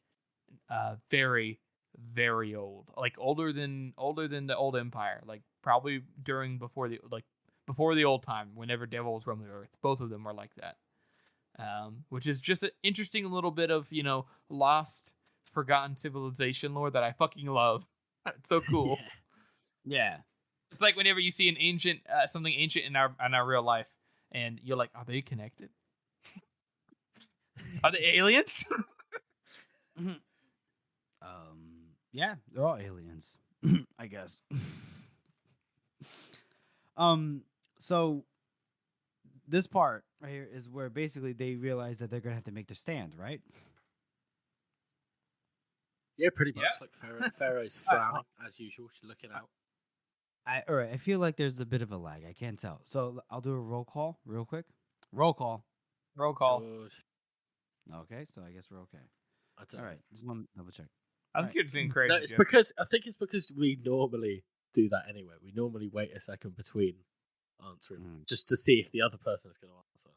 [SPEAKER 3] very, very old, like older than the old empire, like probably before the old time, whenever devils roamed the earth. Both of them are like that, which is just an interesting little bit of lost, forgotten civilization lore that I fucking love. It's so cool.
[SPEAKER 1] Yeah.
[SPEAKER 3] It's like whenever you see an ancient something ancient in our real life, and you're like, are they connected? Are they aliens?
[SPEAKER 1] Yeah, they're all aliens, I guess. So this part right here is where basically they realize that they're gonna have to make their stand, right?
[SPEAKER 2] Yeah, pretty much.
[SPEAKER 3] Yeah.
[SPEAKER 2] Like Pharaoh's frowning as usual. She's looking out.
[SPEAKER 1] All right. I feel like there's a bit of a lag. I can't tell. So I'll do a roll call real quick. Roll call.
[SPEAKER 3] Roll call.
[SPEAKER 2] George,
[SPEAKER 1] Okay, so I guess we're okay.
[SPEAKER 2] I don't
[SPEAKER 1] All
[SPEAKER 2] know.
[SPEAKER 1] right, just want to double check.
[SPEAKER 3] I think
[SPEAKER 1] Right.
[SPEAKER 3] you're just being crazy.
[SPEAKER 2] No, it's
[SPEAKER 3] Jeff.
[SPEAKER 2] because I think it's because we normally do that anyway. We normally wait a second between answering just to see if the other person is going to answer.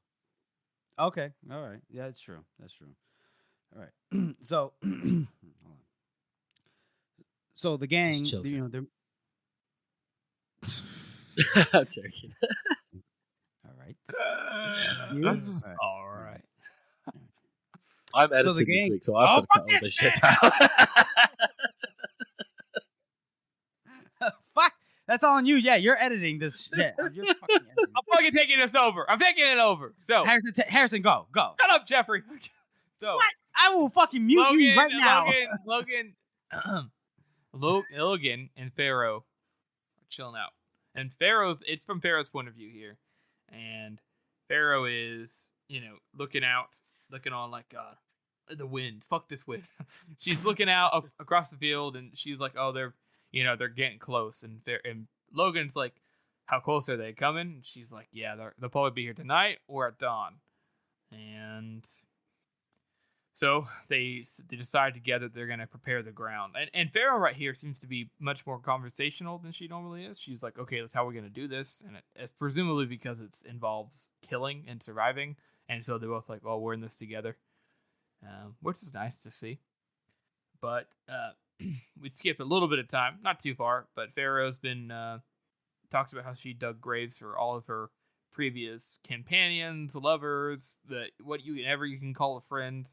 [SPEAKER 1] Okay. All right. Yeah, that's true. That's true. All right. So, hold on. So the gang,
[SPEAKER 2] chill,
[SPEAKER 1] they're.
[SPEAKER 2] I'm joking.
[SPEAKER 1] All right. You?
[SPEAKER 3] All right.
[SPEAKER 2] I'm
[SPEAKER 1] So the
[SPEAKER 2] editing this
[SPEAKER 1] gang-
[SPEAKER 2] week, so I've got to cut all this shit out.
[SPEAKER 1] Fuck. That's all on you. Yeah, you're editing this shit. You're fucking editing.
[SPEAKER 3] I'm fucking taking this over. I'm taking it over. So
[SPEAKER 1] Harrison, go.
[SPEAKER 3] shut up, Jeffrey. So
[SPEAKER 1] What? I will fucking mute you right now.
[SPEAKER 3] Logan and Pharaoh are chilling out. And it's from Pharaoh's point of view here. And Pharaoh is, looking on like the wind. Fuck this wind. She's looking out across the field, and she's like, oh, they're getting close. And Logan's like, how close are they coming? And she's like, yeah, they'll probably be here tonight or at dawn. And so they decide together they're going to prepare the ground. And Pharaoh right here seems to be much more conversational than she normally is. She's like, okay, that's how we're going to do this. And it's presumably because it involves killing and surviving. And so they're both like, well, we're in this together, which is nice to see. But we'd skip a little bit of time, not too far, but Pharaoh's been talks about how she dug graves for all of her previous companions, lovers, whatever you can call a friend.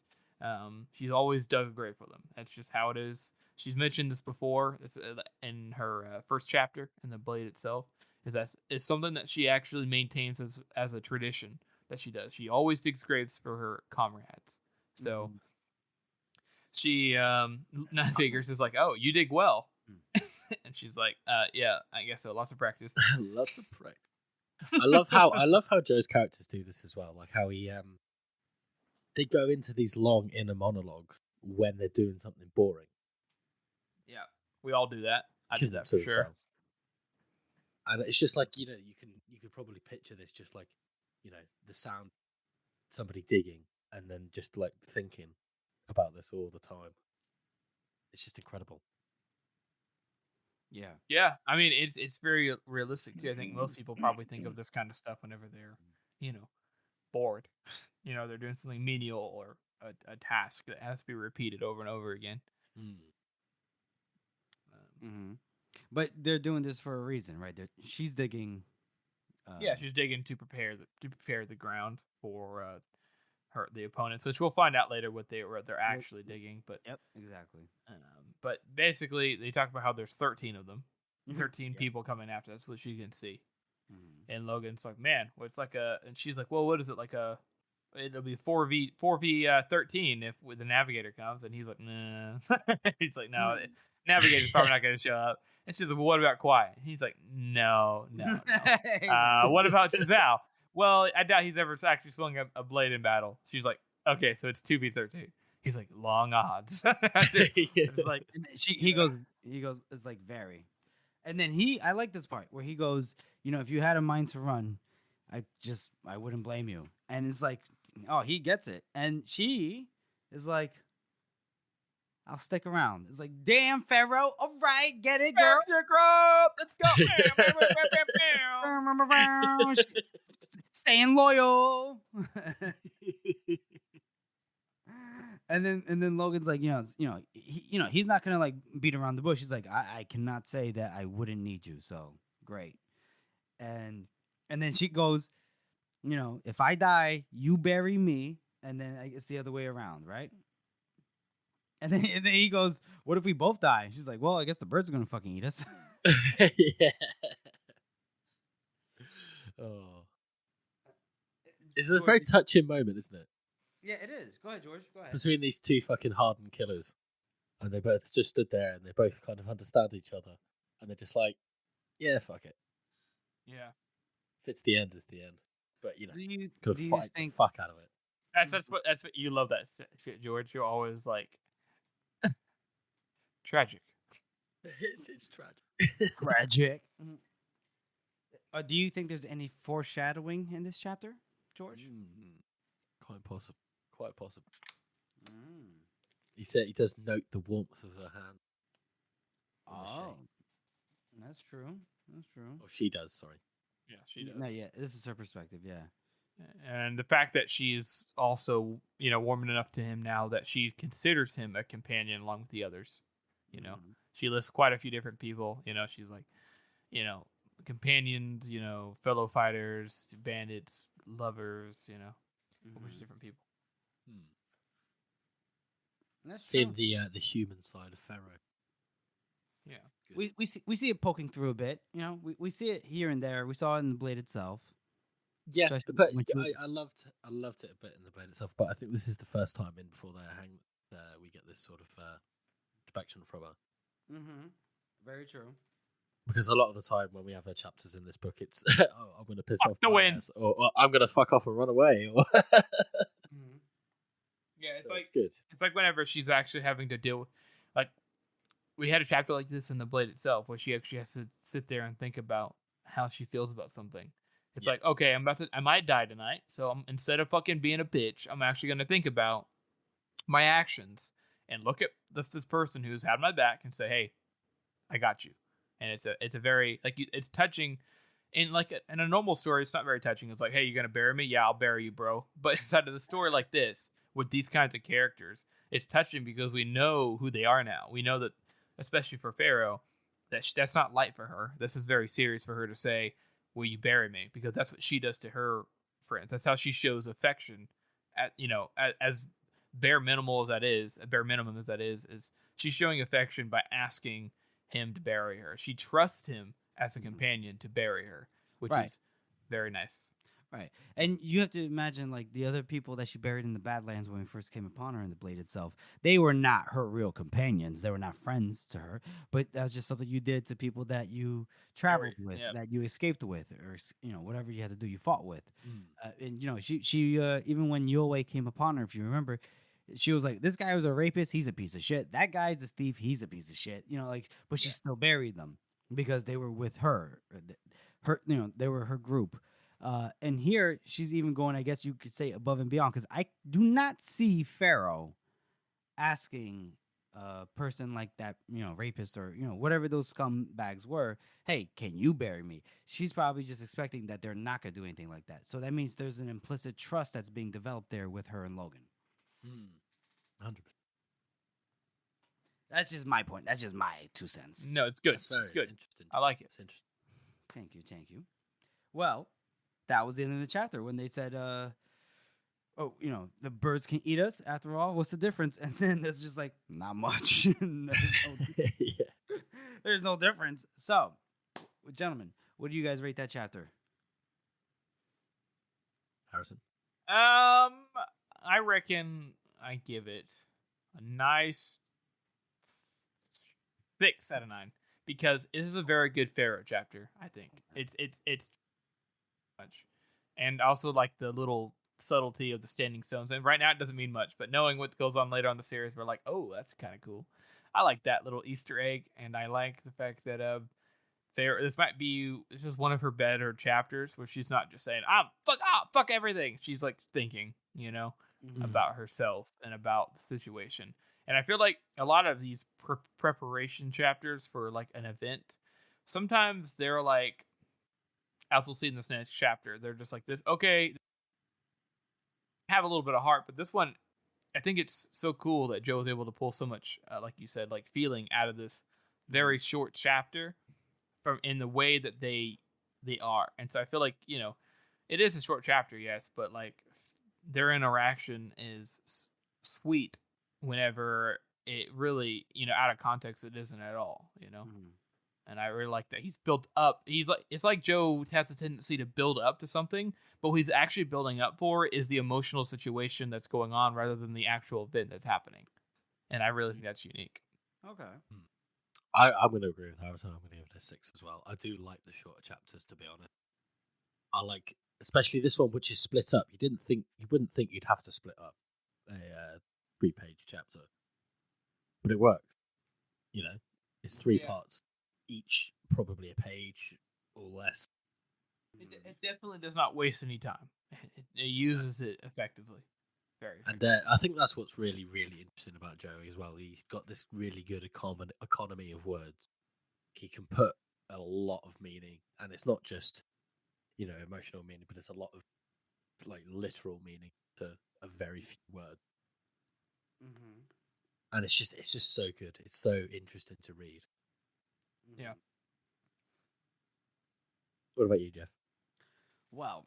[SPEAKER 3] She's always dug a grave for them. That's just how it is. She's mentioned this before. It's in her first chapter in the Blade itself. It's something that she actually maintains as a tradition that she does. She always digs graves for her comrades. So she figures is like, oh, you dig well. And she's like, yeah, I guess so. Lots of practice.
[SPEAKER 2] Lots of practice. I love how Joe's characters do this as well. Like how he they go into these long inner monologues when they're doing something boring.
[SPEAKER 3] Yeah, we all do that. I do that for sure.
[SPEAKER 2] Themselves. And it's just like, you could probably picture this just like, the sound somebody digging and then just like thinking about this all the time. It's just incredible.
[SPEAKER 3] Yeah. I mean, it's very realistic too. I think most people probably think of this kind of stuff whenever they're, bored. They're doing something menial or a task that has to be repeated over and over again.
[SPEAKER 1] But they're doing this for a reason, right? She's digging.
[SPEAKER 3] She's digging to prepare the ground for the opponents, which we'll find out later what they're actually digging. But
[SPEAKER 1] yep, exactly.
[SPEAKER 3] But basically, they talk about how there's 13 of them, 13 people coming after. That's what she can see. And Logan's like, man, well, it's like and she's like, well, what is it, like a it'll be 4v 13 if the navigator comes, and he's like, nah. He's like, no, navigator's probably not going to show up. And she's like, well, what about quiet? He's like, no. What about Chazal? Well, I doubt he's ever actually swung a blade in battle. She's like, okay, so it's 2v13. He's like, long odds. It's like
[SPEAKER 1] he goes, it's like very. And then I like this part where he goes, if you had a mind to run, I wouldn't blame you. And it's like, oh, he gets it. And she is like, I'll stick around. It's like, damn, Pharaoh. All right, get it, girl.
[SPEAKER 3] Let's go.
[SPEAKER 1] Staying loyal. And then Logan's like, he's not gonna like beat around the bush. He's like, I cannot say that I wouldn't need you. So great. And then she goes, if I die, you bury me, and then it's the other way around, right? And then he goes, what if we both die? She's like, well, I guess the birds are gonna fucking eat us.
[SPEAKER 2] Yeah. Oh. It's a very touching moment, isn't it?
[SPEAKER 1] Yeah, it is. Go ahead, George. Go ahead.
[SPEAKER 2] Between these two fucking hardened killers. And they both just stood there and they both kind of understand each other. And they're just like, yeah, fuck it.
[SPEAKER 3] Yeah.
[SPEAKER 2] If it's the end, it's the end. But, could
[SPEAKER 1] do you
[SPEAKER 2] fight
[SPEAKER 1] think-
[SPEAKER 2] the fuck out of it.
[SPEAKER 3] That's what you love that shit, George. You're always like tragic.
[SPEAKER 2] It's tragic.
[SPEAKER 1] Tragic. Do you think there's any foreshadowing in this chapter, George?
[SPEAKER 2] Quite possible. Quite possible.
[SPEAKER 1] Mm.
[SPEAKER 2] He said he does note the warmth of her hand.
[SPEAKER 1] Oh, that's true. That's true.
[SPEAKER 2] Oh, she does. Sorry.
[SPEAKER 3] Yeah, she does.
[SPEAKER 1] No, yeah, this is her perspective. Yeah.
[SPEAKER 3] And the fact that she's also, warming enough to him now that she considers him a companion along with the others. She lists quite a few different people. She's like, companions, fellow fighters, bandits, lovers, a bunch of different people.
[SPEAKER 1] That's
[SPEAKER 2] Seeing
[SPEAKER 1] true.
[SPEAKER 2] the human side of Pharaoh.
[SPEAKER 3] Yeah.
[SPEAKER 2] Good.
[SPEAKER 1] We see it poking through a bit. We see it here and there. We saw it in the blade itself.
[SPEAKER 2] Yeah,
[SPEAKER 1] Especially
[SPEAKER 2] but
[SPEAKER 1] when she was-
[SPEAKER 2] I loved it a bit in the blade itself. But I think this is the first time in before we get this sort of inspection from her.
[SPEAKER 1] Mm-hmm. Very true.
[SPEAKER 2] Because a lot of the time when we have her chapters in this book, it's I'm going to piss off
[SPEAKER 3] the
[SPEAKER 2] my
[SPEAKER 3] wind.
[SPEAKER 2] ass, or I'm going to fuck off and run away. Or
[SPEAKER 1] Mm-hmm.
[SPEAKER 3] Yeah, it's
[SPEAKER 2] so
[SPEAKER 3] like
[SPEAKER 2] it's good.
[SPEAKER 3] it's like whenever she's actually having to deal with, like, we had a chapter like this in the blade itself where she actually has to sit there and think about how she feels about something. It's like, okay, I might die tonight, so instead of fucking being a bitch, I'm actually gonna think about my actions and look at this person who's had my back and say, hey, I got you. And it's a very it's touching. In in a normal story, it's not very touching. It's like, hey, you're gonna bury me? Yeah, I'll bury you, bro. But inside of the story like this, with these kinds of characters, it's touching because we know who they are now. We know that, especially for Pharaoh, that's not light for her. This is very serious for her to say, will you bury me? Because that's what she does to her friends. That's how she shows affection. As bare minimum as that is she's showing affection by asking him to bury her. She trusts him as a companion to bury her, which is very nice.
[SPEAKER 1] Right. And you have to imagine, the other people that she buried in the Badlands when we first came upon her in the blade itself, they were not her real companions. They were not friends to her. But that was just something you did to people that you traveled with, that you escaped with, or, whatever you had to do, you fought with. And, she even when Yulwei came upon her, if you remember, she was like, this guy was a rapist. He's a piece of shit. That guy's a thief. He's a piece of shit. But she still buried them because they were with her. They were her group. And here she's even going, I guess you could say, above and beyond, because I do not see Pharaoh asking a person like that, rapist or, whatever those scumbags were, hey, can you bury me? She's probably just expecting that they're not going to do anything like that. So that means there's an implicit trust that's being developed there with her and Logan.
[SPEAKER 2] 100%.
[SPEAKER 1] That's just my point. That's just my 2 cents.
[SPEAKER 3] No, it's good.
[SPEAKER 2] It's
[SPEAKER 3] good.
[SPEAKER 2] interesting.
[SPEAKER 3] I like it.
[SPEAKER 2] It's interesting.
[SPEAKER 1] Thank you. Well, that was the end of the chapter when they said, the birds can eat us after all. What's the difference? And then there's just not much. There's no difference. So, gentlemen, what do you guys rate that chapter?
[SPEAKER 2] Harrison?
[SPEAKER 3] I reckon I give it a nice 6 out of 9 because it is a very good Pharaoh chapter. I think it's much, and also like the little subtlety of the standing stones. And right now it doesn't mean much, but knowing what goes on later on the series, we're like, oh, that's kind of cool. I like that little Easter egg, and I like the fact that this might be just one of her better chapters where she's not just saying fuck everything. She's like thinking, about herself and about the situation. And I feel like a lot of these preparation chapters for like an event, sometimes they're like, as we'll see in this next chapter, they're just like this. Okay, have a little bit of heart, but this one, I think it's so cool that Joe was able to pull so much, like you said, like feeling out of this very short chapter from in the way that they are. And so I feel like it is a short chapter, yes, but like their interaction is sweet whenever it really out of context it isn't at all. And I really like that he's built up. It's like Joe has a tendency to build up to something, but what he's actually building up for is the emotional situation that's going on rather than the actual event that's happening. And I really think that's unique.
[SPEAKER 1] Okay.
[SPEAKER 2] I'm going to agree with Harrison. I'm going to give it a 6 as well. I do like the shorter chapters, to be honest. I like, especially this one, which is split up. You wouldn't think you'd have to split up a 3-page chapter, but it works. It's 3 parts, each probably a page or less.
[SPEAKER 3] It definitely does not waste any time. It uses it effectively. Very
[SPEAKER 2] and I think that's what's really, really interesting about Joey as well. He's got this really good economy of words. He can put a lot of meaning, and it's not just emotional meaning, but it's a lot of like literal meaning to a very few words. And it's just so good. It's so interesting to read.
[SPEAKER 3] Yeah.
[SPEAKER 2] What about you, Jeff?
[SPEAKER 1] Well,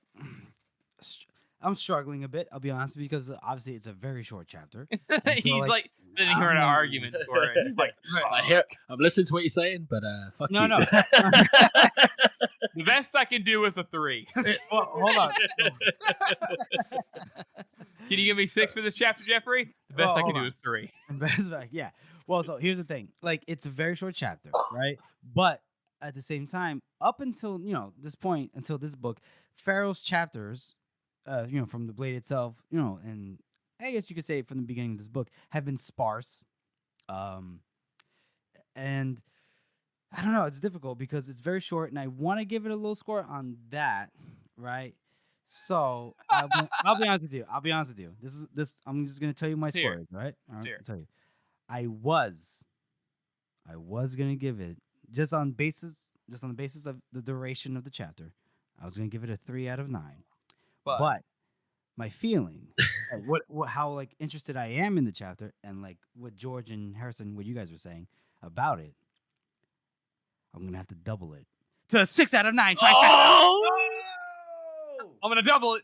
[SPEAKER 1] I'm struggling a bit. I'll be honest, because obviously it's a very short chapter.
[SPEAKER 3] He's like sitting here in arguments for it. He's like,
[SPEAKER 2] I'm listening to what you're saying, but fuck you.
[SPEAKER 1] No.
[SPEAKER 3] The best I can do is a 3.
[SPEAKER 1] Well, hold on.
[SPEAKER 3] Can you give me 6 for this chapter, Jeffrey? The best I can do is 3.
[SPEAKER 1] Yeah. Well, so here's the thing. Like, it's a very short chapter, right? But at the same time, up until this point, until this book, Pharaoh's chapters, from the Blade itself, and I guess you could say from the beginning of this book, have been sparse. And I don't know, it's difficult because it's very short, and I want to give it a low score on that, right? So I'll be honest with you. This. I'm just gonna tell you my score, right? I'll tell you. I was gonna give it just on the basis of the duration of the chapter. I was gonna give it a 3 out of 9. But my feeling, how like interested I am in the chapter, and like what George and Harrison, what you guys were saying about it, I'm gonna have to double it to 6 out of 9.
[SPEAKER 3] I'm gonna double it.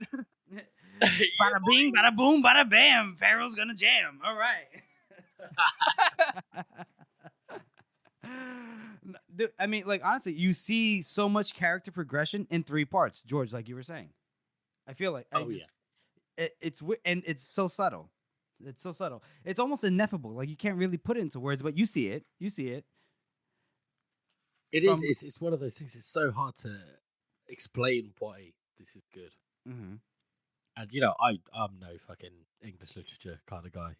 [SPEAKER 1] Bada bing, bada boom, bada bam. Pharaoh's gonna jam. All right. Dude, I mean, like, honestly, you see so much character progression in 3 parts, George, like you were saying. I feel like it's so subtle. It's so subtle. It's almost ineffable. Like, you can't really put it into words, but you see it.
[SPEAKER 2] It's one of those things. It's so hard to explain why this is good.
[SPEAKER 1] Mm-hmm.
[SPEAKER 2] And I'm no fucking English literature kind of guy,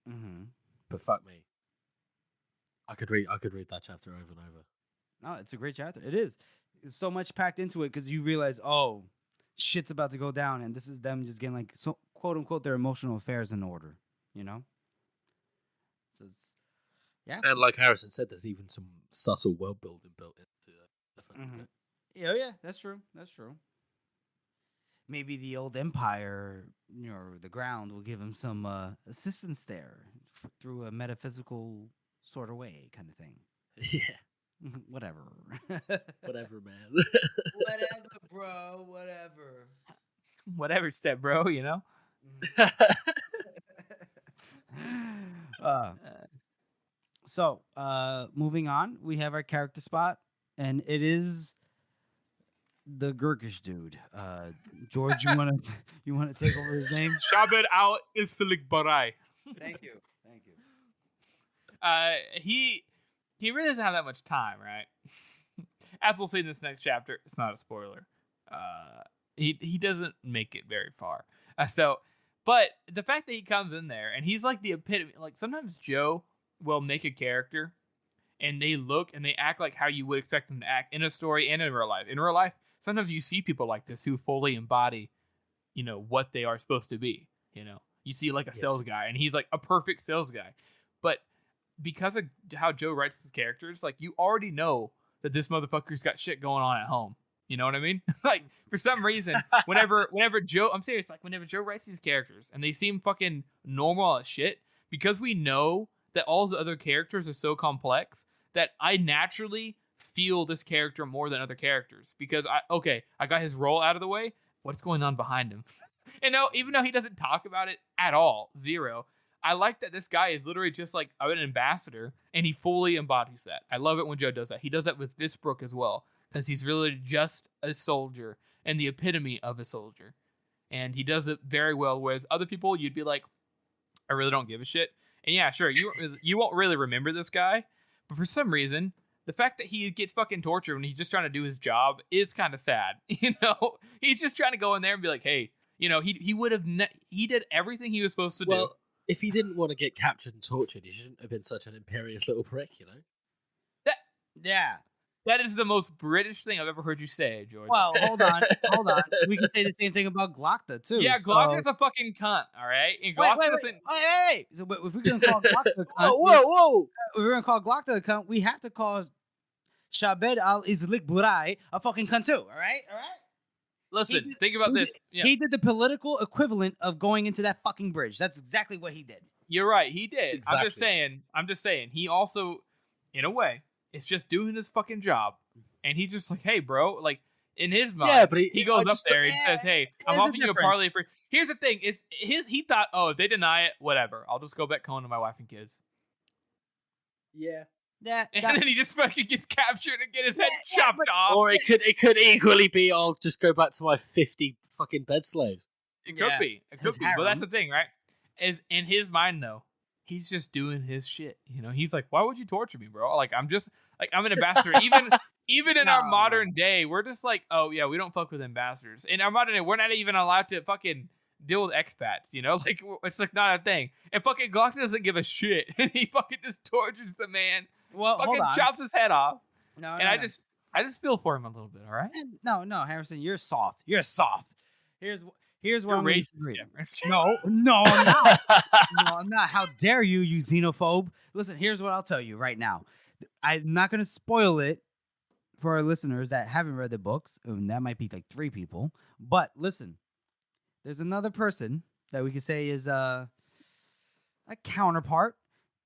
[SPEAKER 1] Mm-hmm.
[SPEAKER 2] But fuck me, I could read that chapter over and over.
[SPEAKER 1] No, it's a great chapter. It is. There's so much packed into it because you realize, oh, shit's about to go down, and this is them just getting like so quote unquote their emotional affairs in order. So yeah.
[SPEAKER 2] And like Harrison said, there's even some subtle world building built into it.
[SPEAKER 1] Mm-hmm. Yeah, that's true. Maybe the old empire, the ground will give him some assistance there through a metaphysical sort of way, kind of thing.
[SPEAKER 2] Yeah.
[SPEAKER 1] Whatever.
[SPEAKER 2] Whatever, man.
[SPEAKER 1] Whatever, bro. Whatever.
[SPEAKER 3] Whatever, step bro.
[SPEAKER 1] So, moving on, we have our character spot, and it is the Gurkish dude. George, you wanna take over his name?
[SPEAKER 3] Shabed al Islik Barai.
[SPEAKER 1] Thank you.
[SPEAKER 3] He really doesn't have that much time, right? As we'll see in this next chapter, it's not a spoiler. He doesn't make it very far. But the fact that he comes in there and he's like the epitome. Like sometimes Joe will make a character and they look and they act like how you would expect them to act in a story and in real life. In real life, sometimes you see people like this who fully embody, what they are supposed to be. You see like a sales guy and he's like a perfect sales guy. But because of how Joe writes his characters, like you already know that this motherfucker's got shit going on at home. You know what I mean? Like for some reason, whenever Joe, I'm serious, like whenever Joe writes these characters and they seem fucking normal as shit, because we know that all the other characters are so complex that I naturally feel this character more than other characters because I got his role out of the way. What's going on behind him? Even though he doesn't talk about it at all, zero. I like that this guy is literally just like an ambassador and he fully embodies that. I love it when Joe does that. He does that with this book as well because he's really just a soldier and the epitome of a soldier. And he does it very well, whereas other people, you'd be like, I really don't give a shit. And yeah, sure, you won't really remember this guy, but for some reason, the fact that he gets fucking tortured when he's just trying to do his job is kind of sad. He's just trying to go in there and be like, hey, he would have he did everything he was supposed to do.
[SPEAKER 2] If he didn't want to get captured and tortured, he shouldn't have been such an imperious little prick,
[SPEAKER 3] That is the most British thing I've ever heard you say, George.
[SPEAKER 1] Well, hold on. We can say the same thing about Glockta too.
[SPEAKER 3] Yeah, Glockta's a fucking cunt, all right? And Glockta doesn't.
[SPEAKER 1] Wait. So, but if we're gonna call Glockta a cunt,
[SPEAKER 2] whoa!
[SPEAKER 1] If we're gonna call Glockta a cunt, we have to call Shabed al Islik Burai a fucking cunt too. All right.
[SPEAKER 3] Listen, think about this. Yeah.
[SPEAKER 1] He did the political equivalent of going into that fucking bridge. That's exactly what he did.
[SPEAKER 3] You're right. He did.
[SPEAKER 2] Exactly.
[SPEAKER 3] I'm just saying. He also, in a way, is just doing his fucking job, and he's just like, hey, bro, like in his mind,
[SPEAKER 2] yeah, but
[SPEAKER 3] he goes up there and says, hey, I'm offering you a parlay for. Here's the thing: he thought, oh, if they deny it, whatever, I'll just go back home to my wife and kids.
[SPEAKER 2] Yeah.
[SPEAKER 3] And then he just fucking gets captured and get his head chopped off.
[SPEAKER 2] Or it could equally be, I'll just go back to my 50 fucking bed slaves.
[SPEAKER 3] It could be. But that's the thing, right? Is in his mind though, he's just doing his shit. He's like, why would you torture me, bro? Like I'm an ambassador. Even in our modern day, we're just like, oh yeah, we don't fuck with ambassadors. In our modern day, we're not even allowed to fucking deal with expats, like it's like not a thing. And fucking Glock doesn't give a shit, and he fucking just tortures the man.
[SPEAKER 1] Well,
[SPEAKER 3] fucking chops his head off. I just feel for him a little bit. All right.
[SPEAKER 1] No, Harrison, you're soft. You're soft. Here's where I'm
[SPEAKER 3] racist.
[SPEAKER 1] No, I'm not. No, I'm not. How dare you xenophobe? Listen, here's what I'll tell you right now. I'm not going to spoil it for our listeners that haven't read the books, and that might be like 3 people. But listen, there's another person that we could say is a counterpart,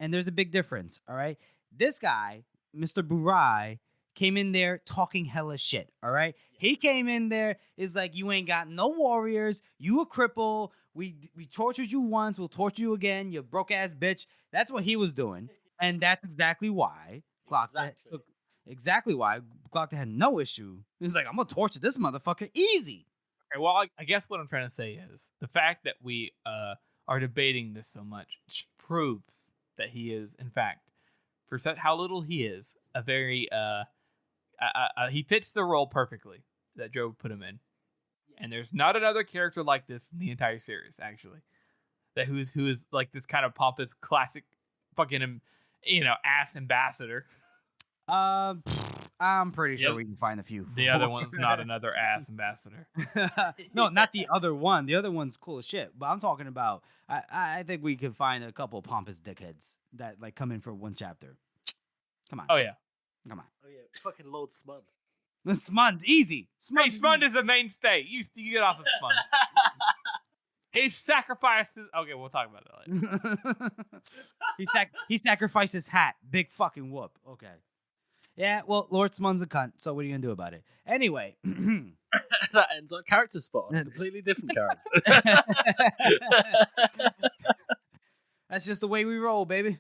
[SPEAKER 1] and there's a big difference. All right. This guy, Mr. Burai, came in there talking hella shit, all right? He came in there, is like, you ain't got no warriors, you a cripple, we tortured you once, we'll torture you again, you broke-ass bitch. That's what he was doing, and that's exactly why Glockta had no issue. He's like, I'm gonna torture this motherfucker easy.
[SPEAKER 3] Okay, well, I guess what I'm trying to say is, the fact that we are debating this so much proves that he is, in fact, for how little he is, a very he fits the role perfectly that Joe put him in, and there's not another character like this in the entire series, actually, that who is like this kind of pompous, classic, fucking ass ambassador.
[SPEAKER 1] I'm pretty sure we can find a few.
[SPEAKER 3] The other one's not another ass ambassador.
[SPEAKER 1] No, not the other one. The other one's cool as shit. But I'm talking about. I think we could find a couple of pompous dickheads that like come in for one chapter. Come on.
[SPEAKER 3] Oh yeah.
[SPEAKER 1] Come on.
[SPEAKER 2] Oh yeah. Fucking Lord Smund.
[SPEAKER 1] Smund, easy.
[SPEAKER 3] Smund is the mainstay. You get off of Smund. He sacrifices. Okay, we'll talk about that later.
[SPEAKER 1] He sacrificed his hat. Big fucking whoop. Okay. Yeah, well, Lord Smund's a cunt, so what are you gonna do about it? Anyway.
[SPEAKER 2] That ends our character spot. A completely different character.
[SPEAKER 1] That's just the way we roll, baby.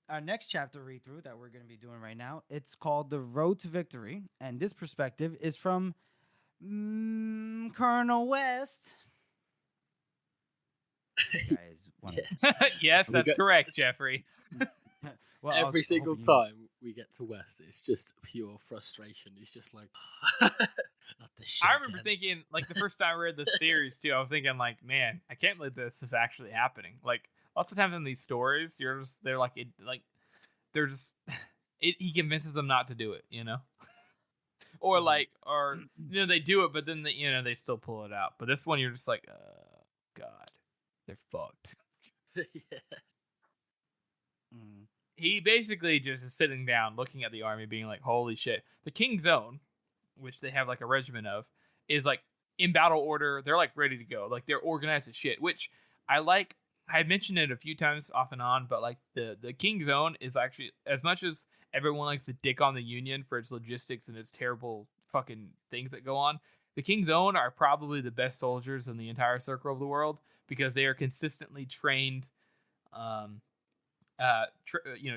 [SPEAKER 1] Our next chapter read through that we're going to be doing right now, it's called The Road to Victory, and this perspective is from Colonel West. Guys,
[SPEAKER 3] Yes,
[SPEAKER 2] We
[SPEAKER 3] that's
[SPEAKER 2] got-
[SPEAKER 3] correct,
[SPEAKER 2] it's-
[SPEAKER 3] Jeffrey.
[SPEAKER 1] well, I
[SPEAKER 2] Every
[SPEAKER 1] was
[SPEAKER 2] single
[SPEAKER 1] hoping
[SPEAKER 2] time we get to West, it's just pure frustration. It's just like, not this shit.
[SPEAKER 3] I remember
[SPEAKER 2] again.
[SPEAKER 3] thinking, like, the first time I read the series, too, I was thinking, like, man, I can't believe this is actually happening. Like, lots of times in these stories, they're like, they're just, he convinces them not to do it, you know? Or, they do it, but then, they still pull it out. But this one, you're just like, God, they're fucked.
[SPEAKER 2] Yeah.
[SPEAKER 1] Mm.
[SPEAKER 3] He basically just is sitting down, looking at the army, being like, holy shit. The King's Own, which they have like a regiment of, is like in battle order. They're like ready to go. Like they're organized as shit, which I like. I mentioned it a few times off and on, but like the King's Own is actually, as much as everyone likes to dick on the Union for its logistics and its terrible fucking things that go on, the King's Own are probably the best soldiers in the entire circle of the world because they are consistently trained,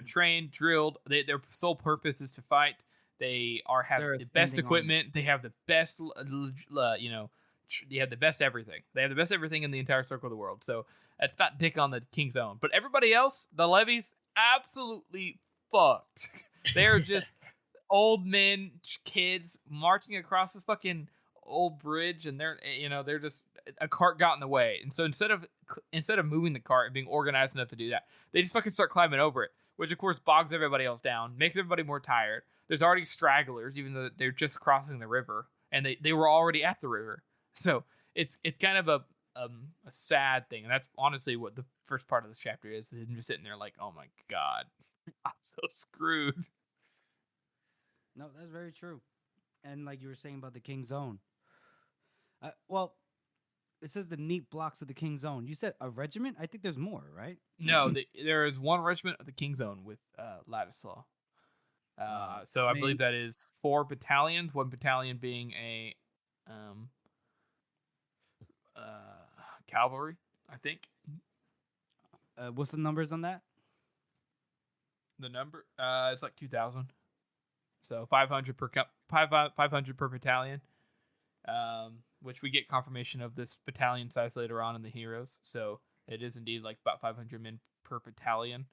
[SPEAKER 3] trained, drilled. Their sole purpose is to fight. They have
[SPEAKER 1] They're
[SPEAKER 3] the best
[SPEAKER 1] ascending
[SPEAKER 3] equipment. They have the best, they have the best everything. They have the best everything in the entire circle of the world. So it's not dick on the King's Own, but everybody else, the levies, absolutely fucked. They're just old men, kids marching across this fucking old bridge, and they're just, a cart got in the way, and so instead of moving the cart and being organized enough to do that, they just fucking start climbing over it, which of course bogs everybody else down, makes everybody more tired. There's already stragglers, even though they're just crossing the river, and they were already at the river. So it's kind of a sad thing, and that's honestly what the first part of this chapter is. Him just sitting there like, oh my God, I'm so screwed.
[SPEAKER 1] No, that's very true. And like you were saying about the King's Own. Well, it says the neat blocks of the King's Own. You said a regiment? I think there's more, right?
[SPEAKER 3] No, there is one regiment of the King's Own with Ladislaw. So I believe that is 4 battalions. 1 battalion being a cavalry, I think.
[SPEAKER 1] What's the numbers on that?
[SPEAKER 3] The number, it's like 2,000. So 500 per battalion. Which we get confirmation of this battalion size later on in the Heroes. So it is indeed like about 500 men per battalion.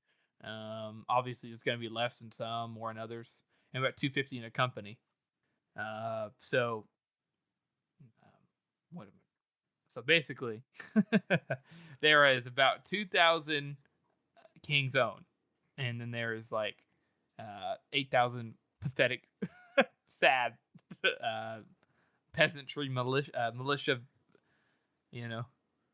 [SPEAKER 3] Obviously, it's going to be less in some, more in others, and about 250 in a company. So basically, there is about 2,000 King's Own, and then there is like 8,000 pathetic, sad peasantry militia,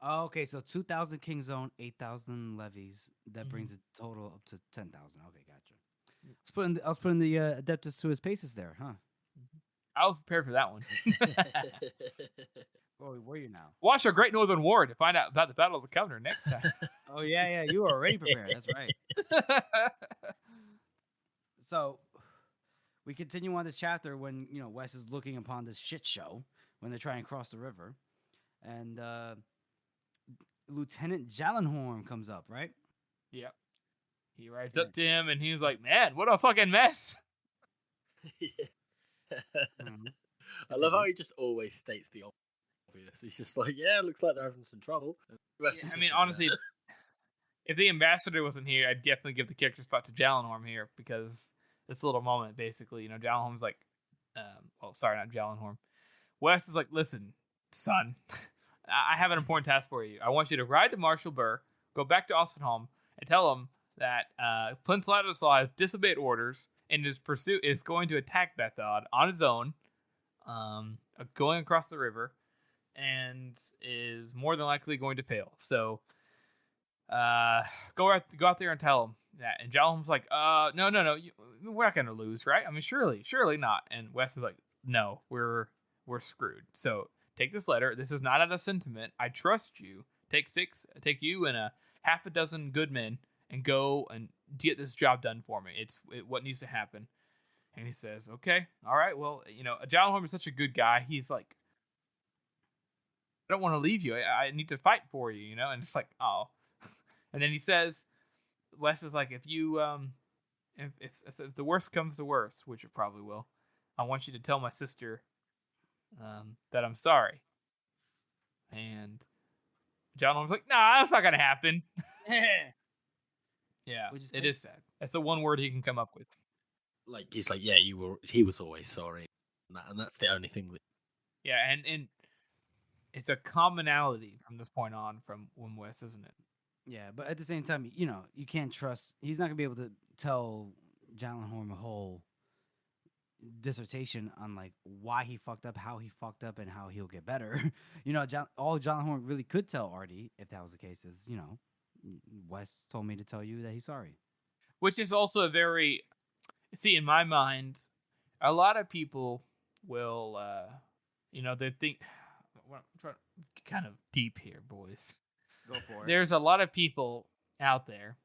[SPEAKER 1] Oh, okay, so 2,000 King's Own, 8,000 levies. That brings the total up to 10,000. Okay, gotcha. I was putting the Adeptus to his paces there, huh?
[SPEAKER 3] I was prepared for that one.
[SPEAKER 1] Oh, were you now?
[SPEAKER 3] Watch our Great Northern War to find out about the Battle of the Covenant next time.
[SPEAKER 1] Oh, yeah, you were already prepared. That's right. So we continue on this chapter when, Wes is looking upon this shit show when they're trying to cross the river. And Lieutenant Jallenhorn comes up, right?
[SPEAKER 3] Yep. He rides up to him and he was like, man, what a fucking mess.
[SPEAKER 2] I love how he just always states the obvious. He's just like, yeah, looks like they're having some trouble.
[SPEAKER 3] Honestly, if the ambassador wasn't here, I'd definitely give the character spot to Jallenhorn here because this little moment, basically, Jallenhorn's like, sorry, not Jallenhorn. West is like, listen, son, I have an important task for you. I want you to ride to Marshal Burr, go back to Ostenholm, and tell him that Prince Ladislaw has disobeyed orders and is going to attack Bethod on his own, going across the river, and is more than likely going to fail. So go out there and tell him that. And Jallenhorn's like, no, we're not going to lose, right? I mean, surely not. And West is like, no, we're screwed. So take this letter. This is not out of sentiment. I trust you. Take you and a half a dozen good men and go and get this job done for me. It's what needs to happen. And he says, okay, all right. Well, Jallenhorn is such a good guy. He's like, I don't want to leave you. I need to fight for you, And it's like, oh. And then he says, Wes is like, if the worst comes to worst, which it probably will, I want you to tell my sister that I'm sorry. And Gyllenhaal's like, nah, that's not gonna happen. Yeah,
[SPEAKER 1] What'd you
[SPEAKER 3] it
[SPEAKER 1] say?
[SPEAKER 3] is sad. That's the one word he can come up with.
[SPEAKER 2] Like he's like, yeah, he was always sorry, and that's the only thing that.
[SPEAKER 3] Yeah, and it's a commonality from this point on from when Wes, isn't it?
[SPEAKER 1] Yeah, but at the same time, you can't trust. He's not gonna be able to tell Gyllenhaal a whole dissertation on like why he fucked up, how he fucked up, and how he'll get better. All Gyllenhaal really could tell Artie, if that was the case, is Wes told me to tell you that he's sorry.
[SPEAKER 3] Which is also a very, see, in my mind, a lot of people will, they think, well, I'm trying to kind of deep here, boys.
[SPEAKER 1] Go for it.
[SPEAKER 3] There's a lot of people out there,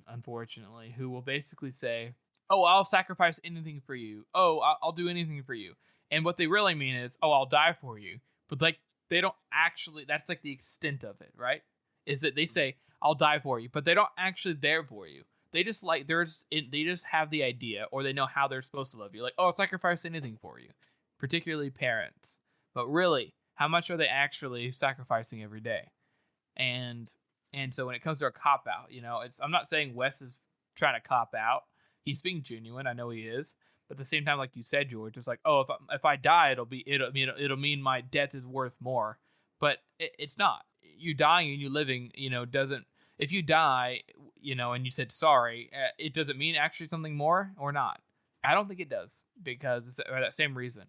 [SPEAKER 3] unfortunately, who will basically say, oh, I'll sacrifice anything for you. Oh, I'll do anything for you. And what they really mean is, oh, I'll die for you. But like, they don't actually, that's like the extent of it, right? Is that they say, I'll die for you, but they don't actually there for you. They just like, they just have the idea, or they know how they're supposed to love you. Like, oh, I'll sacrifice anything for you, particularly parents. But really, how much are they actually sacrificing every day? And so when it comes to a cop out, I'm not saying Wes is trying to cop out. He's being genuine. I know he is. But at the same time, like you said, George, it's like, oh, if I die, it'll mean my death is worth more. But it's not. You dying and you living, doesn't. If you die, and you said sorry, it doesn't mean actually something more or not. I don't think it does, because it's for that same reason.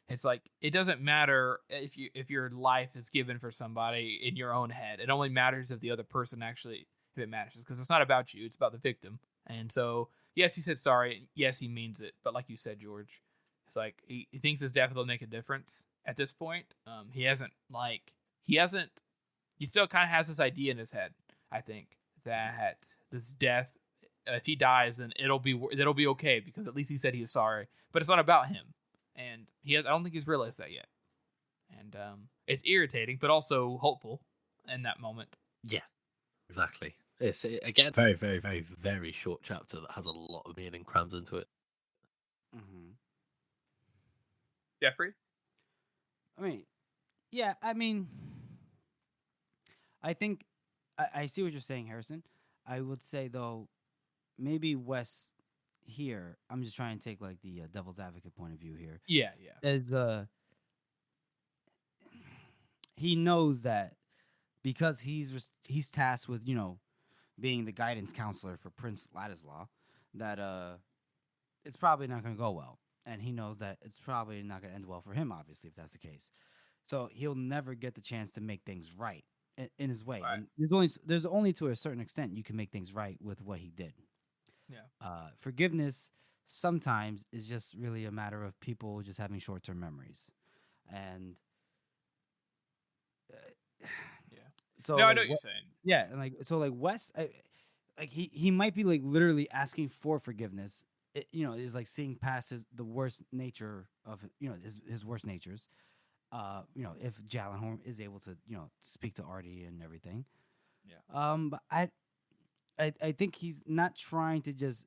[SPEAKER 3] It's like, it doesn't matter if your life is given for somebody in your own head. It only matters if the other person actually, if it matters, because it's not about you, it's about the victim. And so, yes, he said sorry. Yes, he means it. But like you said, George, it's like he thinks his death will make a difference at this point. He still kind of has this idea in his head, I think, that this death, if he dies, then it'll be okay, because at least he said he was sorry. But it's not about him. And I don't think he's realized that yet. And it's irritating, but also hopeful in that moment.
[SPEAKER 2] Yeah, exactly. It's, again, very, very, very, very short chapter that has a lot of meaning crammed into it.
[SPEAKER 1] Mm-hmm.
[SPEAKER 3] Jeffrey?
[SPEAKER 1] I think I see what you're saying, Harrison. I would say, though, maybe Wes here, I'm just trying to take like the devil's advocate point of view here.
[SPEAKER 3] Yeah.
[SPEAKER 1] As he knows that because he's tasked with being the guidance counselor for Prince Ladislaw, that it's probably not going to go well, and he knows that it's probably not going to end well for him, obviously, if that's the case. So he'll never get the chance to make things right in his way.
[SPEAKER 3] Right.
[SPEAKER 1] And there's only to a certain extent you can make things right with what he did.
[SPEAKER 3] Yeah.
[SPEAKER 1] Forgiveness sometimes is just really a matter of people just having short-term memories, and
[SPEAKER 3] Yeah.
[SPEAKER 1] so
[SPEAKER 3] No, I
[SPEAKER 1] like,
[SPEAKER 3] know what you're saying.
[SPEAKER 1] yeah, and like Wes, like he might be like literally asking for forgiveness. Is like seeing past the worst nature of his worst natures. If Gyllenhaal is able to speak to Artie and everything.
[SPEAKER 3] Yeah.
[SPEAKER 1] But I think he's not trying to just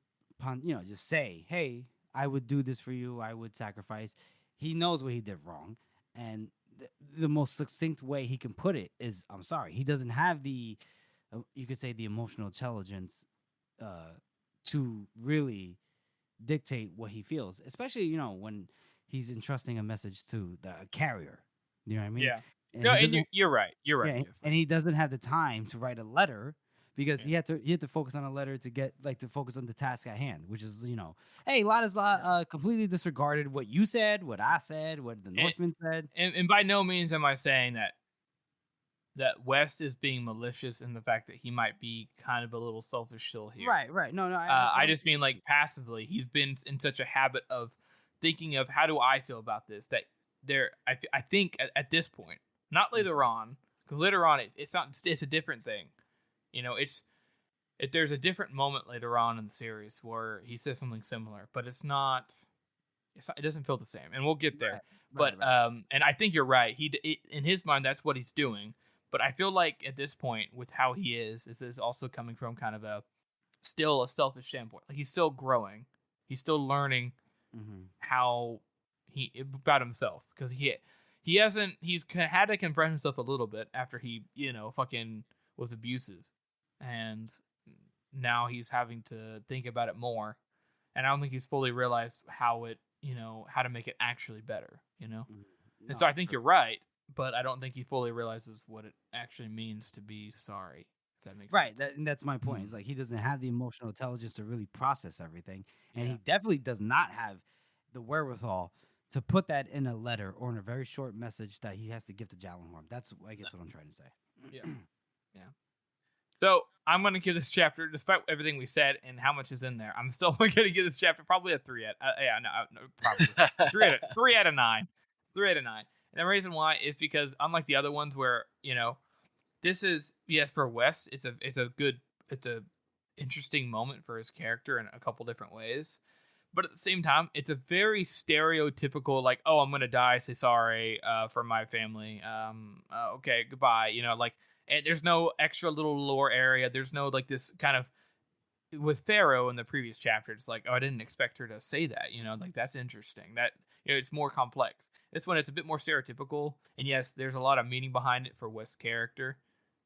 [SPEAKER 1] just say, hey, I would do this for you, I would sacrifice. He knows what he did wrong, and the most succinct way he can put it is, I'm sorry. He doesn't have the you could say the emotional intelligence to really dictate what he feels, especially when he's entrusting a message to the carrier. You know what I mean?
[SPEAKER 3] Yeah.
[SPEAKER 1] And
[SPEAKER 3] No,
[SPEAKER 1] he
[SPEAKER 3] and
[SPEAKER 1] doesn't,
[SPEAKER 3] you're right. You're right.
[SPEAKER 1] yeah,
[SPEAKER 3] Jeffrey.
[SPEAKER 1] and he doesn't have the time to write a letter because
[SPEAKER 3] Yeah.
[SPEAKER 1] he had to focus on a letter to focus on the task at hand, which is hey, Ladislaw completely disregarded what you said, what I said, what the Northman said.
[SPEAKER 3] And by no means am I saying that West is being malicious in the fact that he might be kind of a little selfish still here.
[SPEAKER 1] Right. No.
[SPEAKER 3] I just mean, like, passively, he's been in such a habit of thinking of, how do I feel about this, that I think at this point, not later on, because later on it's a different thing. There's a different moment later on in the series where he says something similar, but it doesn't feel the same, and we'll get there. Right. And I think you're right. In his mind, that's what he's doing. But I feel like at this point, with how he is also coming from kind of still a selfish standpoint. Like, he's still growing. He's still learning how about himself, because he hasn't. He's had to confront himself a little bit after he, fucking was abusive, and now he's having to think about it more. And I don't think he's fully realized how to make it actually better.
[SPEAKER 1] No,
[SPEAKER 3] And so I think you're right, but I don't think he fully realizes what it actually means to be sorry. If that makes
[SPEAKER 1] right.
[SPEAKER 3] sense.
[SPEAKER 1] And that's my point. It's like he doesn't have the emotional intelligence to really process everything, and
[SPEAKER 3] Yeah.
[SPEAKER 1] he definitely does not have the wherewithal to put that in a letter or in a very short message that he has to give to Jallenhorn. That's, I guess, what I'm trying to say.
[SPEAKER 3] Yeah. So I'm going to give this chapter, despite everything we said and how much is in there, I'm still going to give this chapter probably a 3 out. Probably 3 out of 9. 3 out of 9. And the reason why is because unlike the other ones where this is for West, it's a interesting moment for his character in a couple different ways. But at the same time, it's a very stereotypical, like, oh, I'm gonna die, say sorry for my family. Okay, goodbye. And there's no extra little lore area. There's no like this kind of with Pharaoh in the previous chapter. It's like, oh, I didn't expect her to say that. Like that's interesting. That it's more complex. This one, it's a bit more stereotypical, and yes, there's a lot of meaning behind it for West's character,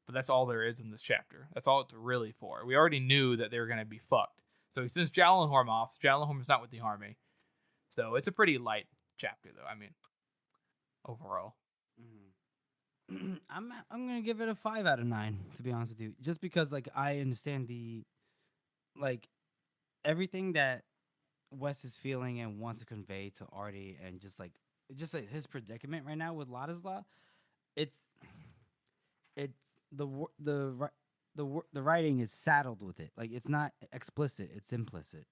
[SPEAKER 3] but that's all there is in this chapter. That's all it's really for. We already knew that they were gonna be fucked. So he sends Jallenhorn off. Jallenhorn is not with the army. So it's a pretty light chapter, though. I mean, overall.
[SPEAKER 1] I'm gonna give it a 5 out of 9, to be honest with you, just because like I understand the everything that Wes is feeling and wants to convey to Artie, and just like his predicament right now with Ladislaw. It's the writing is saddled with it. Like it's not explicit, it's implicit,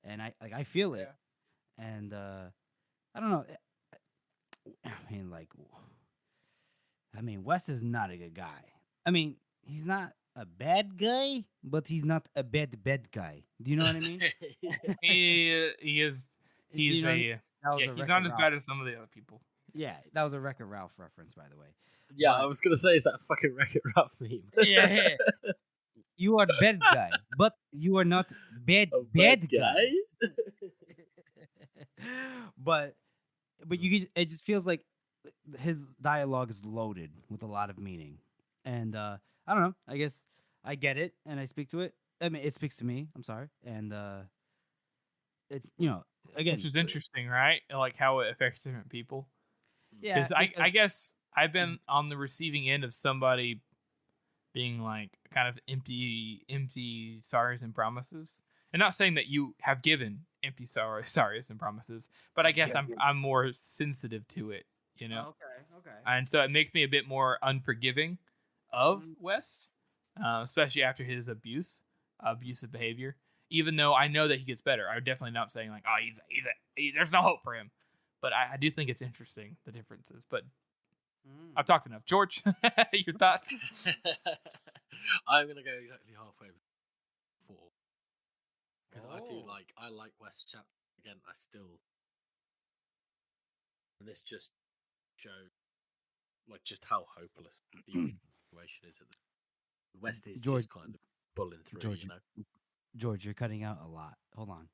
[SPEAKER 1] and I feel it, and I don't know. I mean, Wes is not a good guy. I mean, he's not a bad guy, but he's not a bad guy. Do you know what I mean?
[SPEAKER 3] he is. He's he's not as bad as some of the other people.
[SPEAKER 1] Yeah, that was a Wreck-It Ralph reference, by the way.
[SPEAKER 2] Yeah, I was gonna say, is that a fucking Wreck-It Ralph meme?
[SPEAKER 1] Yeah. You are bad guy, but you are not bad guy. but it just feels like his dialogue is loaded with a lot of meaning, and I don't know. I guess I get it and I speak to it. I mean, it speaks to me. I'm sorry, and it's again,
[SPEAKER 3] which is interesting, right? Like how it affects different people.
[SPEAKER 1] Yeah,
[SPEAKER 3] because I guess I've been on the receiving end of somebody being like kind of empty sorries and promises, and not saying that you have given empty sorries and promises, but I guess I'm more sensitive to it,
[SPEAKER 1] Okay.
[SPEAKER 3] And so it makes me a bit more unforgiving of West, especially after his abusive behavior. Even though I know that he gets better, I'm definitely not saying like, oh, there's no hope for him. But I do think it's interesting, the differences. But I've talked enough. George, your thoughts?
[SPEAKER 2] I'm going to go exactly halfway for because I like West Chap. Again, I still... And this just shows like just how hopeless the situation is. West is just kind of pulling through,
[SPEAKER 1] George, George, you're cutting out a lot. Hold on.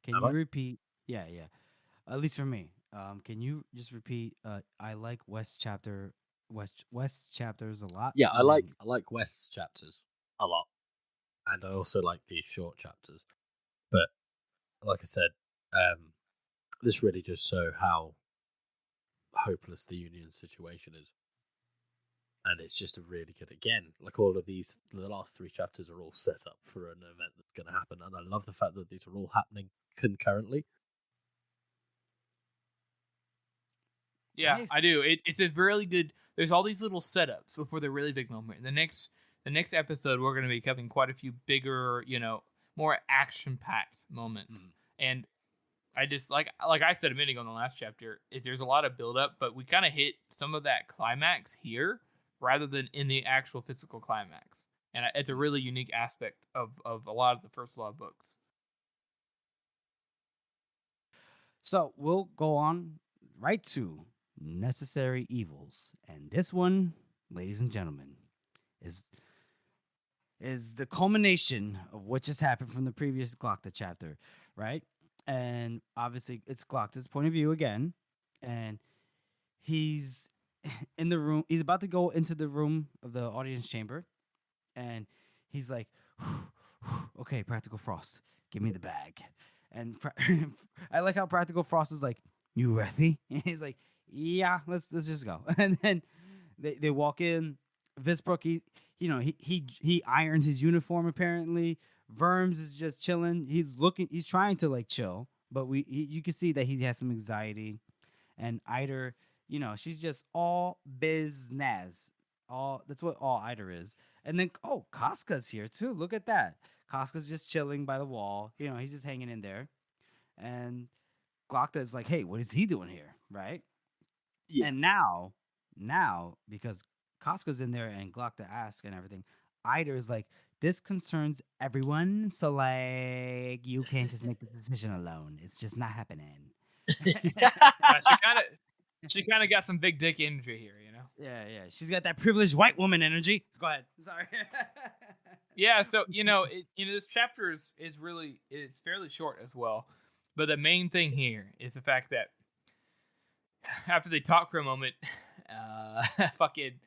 [SPEAKER 1] Can you repeat? Yeah. At least for me. Can you just repeat? I like West chapters a lot.
[SPEAKER 2] Yeah, I like West's chapters a lot, and I also like these short chapters. But like I said, this really just shows how hopeless the Union situation is, and it's just a really good. Again, like all of these, the last 3 chapters are all set up for an event that's going to happen, and I love the fact that these are all happening concurrently.
[SPEAKER 3] Yeah, nice. I do. It's a really good. There's all these little setups before the really big moment. In the next episode, we're going to be covering quite a few bigger, more action-packed moments. And I just like I said a minute ago in the last chapter, there's a lot of build-up, but we kind of hit some of that climax here rather than in the actual physical climax. And it's a really unique aspect of a lot of the first lot of books.
[SPEAKER 1] So we'll go on right to Necessary Evils, and this one, ladies and gentlemen, is the culmination of what just happened from the previous Glocta chapter, right? And obviously it's Glocta's point of view again, and he's in the room. He's about to go into the room of the audience chamber, and he's like, "Okay, Practical Frost, give me the bag." And I like how Practical Frost is like, "You ready?" And he's like, "Yeah, let's just go." And then they walk in. Visbrook, he irons his uniform apparently. Verms is just chilling. He's trying to like chill, but you can see that he has some anxiety. And Eider, she's just all business. That's what all Eider is. And then Casca's here too. Look at that. Casca's just chilling by the wall. He's just hanging in there. And Glocta is like, "Hey, what is he doing here?" Right?
[SPEAKER 2] Yeah.
[SPEAKER 1] And now because Casca's in there and Glocta asks and everything, Eider is like, "This concerns everyone, so like you can't just make the decision alone. It's just not happening."
[SPEAKER 3] She kind of got some big dick energy here,
[SPEAKER 1] Yeah. She's got that privileged white woman energy. Go ahead. Sorry.
[SPEAKER 3] Yeah, so this chapter is really it's fairly short as well, but the main thing here is the fact that after they talk for a moment, fucking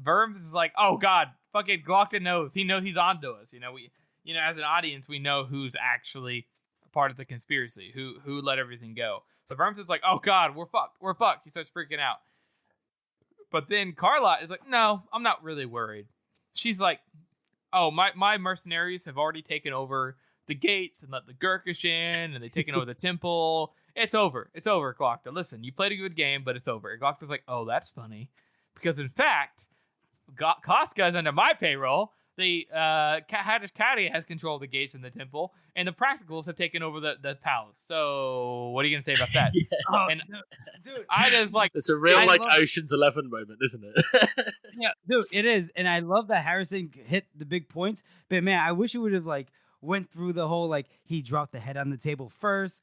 [SPEAKER 3] Verms is like, "Oh God, fucking Glocta knows. He knows he's onto us. As an audience, we know who's actually part of the conspiracy, who let everything go." So Verms is like, "Oh God, we're fucked." He starts freaking out. But then Carla is like, "No, I'm not really worried." She's like, "Oh, my mercenaries have already taken over the gates and let the Gurkish in, and they've taken over the temple. It's over, Glocta. Listen, you played a good game, but it's over." And Glocta's like, "Oh, that's funny, because in fact, Casca is under my payroll. The Kadia has control of the gates in the temple, and the Practicals have taken over the palace. So what are you gonna say about that?"
[SPEAKER 2] Yeah.
[SPEAKER 3] And
[SPEAKER 1] Dude,
[SPEAKER 3] I just like,
[SPEAKER 2] it's a real Ocean's 11 moment, isn't it?
[SPEAKER 1] yeah, dude, it is, and I love that Harrison hit the big points. But man, I wish he would have like went through the whole like he dropped the head on the table first.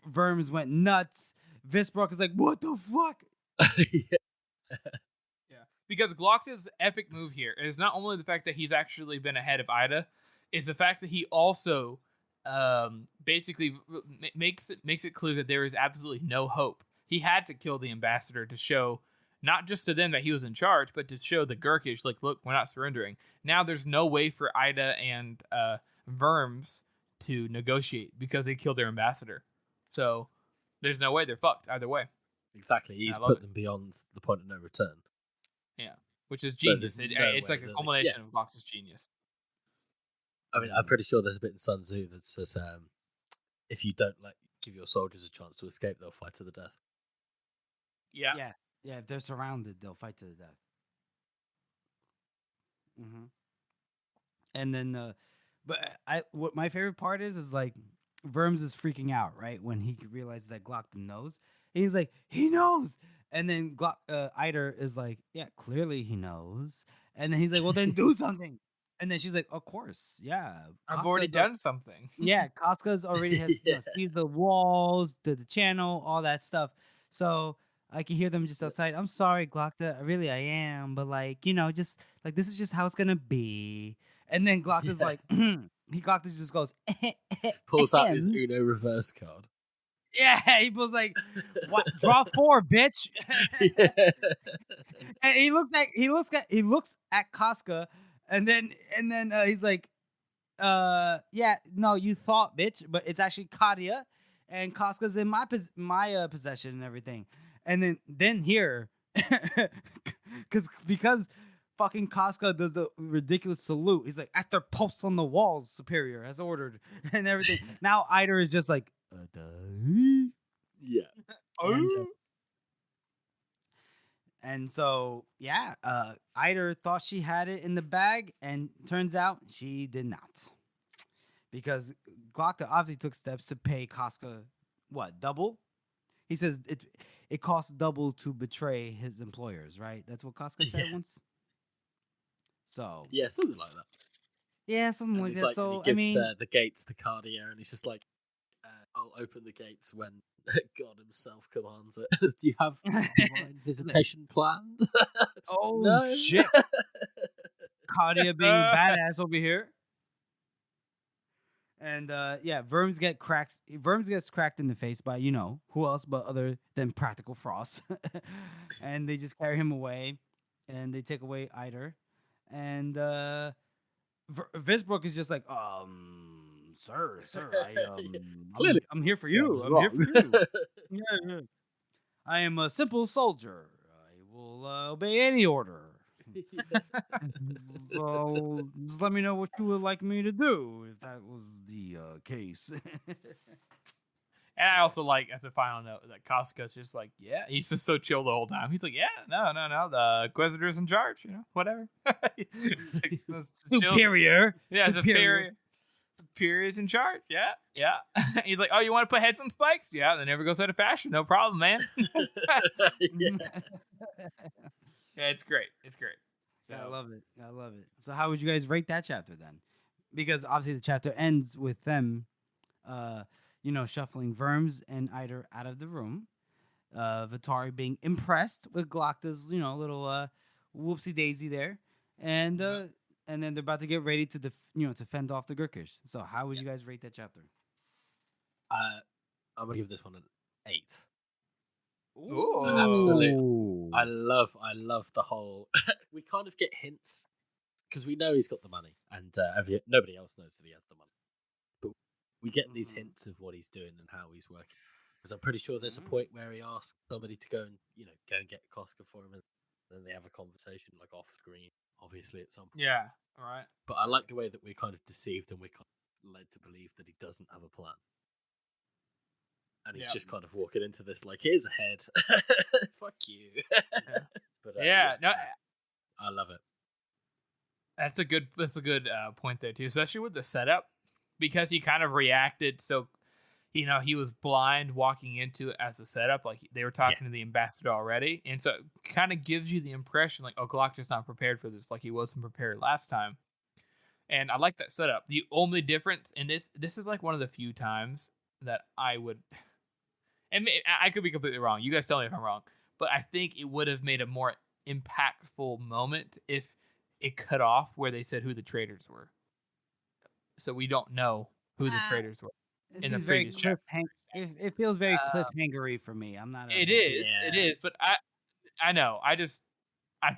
[SPEAKER 1] Verms went nuts. Visbrook is like, "What the fuck?"
[SPEAKER 2] Yeah.
[SPEAKER 3] because Glocta's epic move here is not only the fact that he's actually been ahead of Ida, is the fact that he also basically makes it clear that there is absolutely no hope. He had to kill the ambassador to show not just to them that he was in charge, but to show the Gurkish, like, look, we're not surrendering. Now there's no way for Ida and Verms to negotiate because they killed their ambassador. So there's no way, they're fucked either way.
[SPEAKER 2] Exactly, he's put them beyond the point of no return.
[SPEAKER 3] Yeah, which is genius. It's like a culmination of Glocta's genius.
[SPEAKER 2] I mean, I'm pretty sure there's a bit in Sun Tzu that says, if you don't give your soldiers a chance to escape, they'll fight to the death.
[SPEAKER 3] Yeah.
[SPEAKER 1] If they're surrounded, they'll fight to the death. And then, what my favorite part is like, Verms is freaking out right when he realizes that Glocta knows, and he's like, he knows. And then Eider is like, yeah, clearly he knows. And then he's like, well, then do something. And then she's like, of course, yeah.
[SPEAKER 3] I've already done something.
[SPEAKER 1] Yeah, Casca's already has sees the walls, the channel, all that stuff. So I can hear them just outside. I'm sorry, Glocta. Really, I am. But just like this is just how it's gonna be. And then Glocta's like, Glocta just goes,
[SPEAKER 2] pulls out his Uno reverse card.
[SPEAKER 1] Yeah, he was like, "What? Draw 4, bitch." And he looks at Casca, and then he's like, yeah, no, you thought, bitch, but it's actually Kadia, and Casca's in my possession and everything." And then here, because fucking Casca does the ridiculous salute. He's like, "At their posts on the walls, superior has ordered," and everything. Now Eider is just like,
[SPEAKER 2] yeah.
[SPEAKER 1] And so, Eider thought she had it in the bag, and turns out she did not. Because Glocta obviously took steps to pay Casca, double? He says it costs double to betray his employers, right? That's what Casca said once? So.
[SPEAKER 2] Yeah, something like that.
[SPEAKER 1] Yeah, something like that. So,
[SPEAKER 2] he gives the gates to Cardia, and he's just like, I'll open the gates when God himself commands it. Do you have divine visitation planned?
[SPEAKER 1] Oh,
[SPEAKER 2] no?
[SPEAKER 1] Shit. Cardia being badass over here. And yeah, Worms gets cracked in the face by who else but other than Practical Frost, and they just carry him away, and they take away Eider, and Visbrook is just like, sir,
[SPEAKER 2] Yeah. Clearly,
[SPEAKER 1] I'm here for
[SPEAKER 2] yeah, I
[SPEAKER 1] you.
[SPEAKER 2] was
[SPEAKER 1] I'm here
[SPEAKER 2] wrong.
[SPEAKER 1] for you. Yeah, yeah. I am a simple soldier. I will obey any order. So just let me know what you would like me to do if that was the case.
[SPEAKER 3] And I also like, as a final note, that Costco's just like, yeah, he's just so chill the whole time. He's like, yeah, no, the Inquisitor's in charge, whatever. He's like, let's chill.
[SPEAKER 1] Superior.
[SPEAKER 3] Yeah,
[SPEAKER 1] superior.
[SPEAKER 3] Superior's in charge. Yeah, yeah. He's like, oh, you want to put heads on spikes? Yeah, that never goes out of fashion. No problem, man.
[SPEAKER 2] Yeah.
[SPEAKER 3] Yeah, it's great. It's great. So
[SPEAKER 1] I love it. I love it. So how would you guys rate that chapter then? Because obviously the chapter ends with them, shuffling Verms and Eider out of the room. Vitari being impressed with Glocta's, little whoopsie daisy there, and and then they're about to get ready to to fend off the Gurkers. So how would you guys rate that chapter?
[SPEAKER 2] I'm gonna give this one an 8.
[SPEAKER 3] Ooh.
[SPEAKER 2] Absolutely. I love the whole. We kind of get hints because we know he's got the money, and nobody else knows that he has the money. But we get these hints of what he's doing and how he's working. Because I'm pretty sure there's a point where he asks somebody to go and get Costco for him, and then they have a conversation like off screen, obviously at some point.
[SPEAKER 3] Yeah, all right.
[SPEAKER 2] But I like the way that we're kind of deceived and we're kind of led to believe that he doesn't have a plan. And he's just kind of walking into this like, here's a head. Fuck you.
[SPEAKER 3] Yeah.
[SPEAKER 2] But,
[SPEAKER 3] no,
[SPEAKER 2] I love it.
[SPEAKER 3] That's a good point there too, especially with the setup, because he kind of reacted so, he was blind walking into it as a setup, like they were talking to the ambassador already, and so it kind of gives you the impression like, oh, Glock's not prepared for this, like he wasn't prepared last time. And I like that setup. The only difference in this is like one of the few times that I would, and I could be completely wrong. You guys tell me if I'm wrong, but I think it would have made a more impactful moment if it cut off where they said who the traitors were. So we don't know who the traitors were in the previous chapter.
[SPEAKER 1] It feels very cliffhangery for me. I'm not.
[SPEAKER 3] It is, but I know. I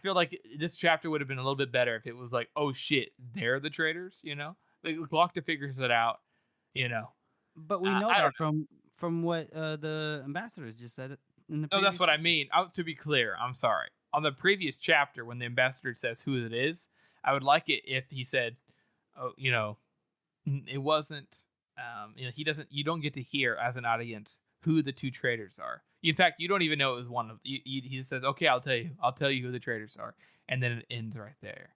[SPEAKER 3] feel like this chapter would have been a little bit better if it was like, oh shit, they're the traitors. Like Glockta figures it out.
[SPEAKER 1] But we know that from what the ambassadors just said in the.
[SPEAKER 3] No, that's what I mean. To be clear, I'm sorry. On the previous chapter, when the ambassador says who it is, I would like it if he said, "Oh, it wasn't." He doesn't. You don't get to hear as an audience who the two traitors are. In fact, you don't even know it was one of. He just says, "Okay, I'll tell you. I'll tell you who the traitors are," and then it ends right there.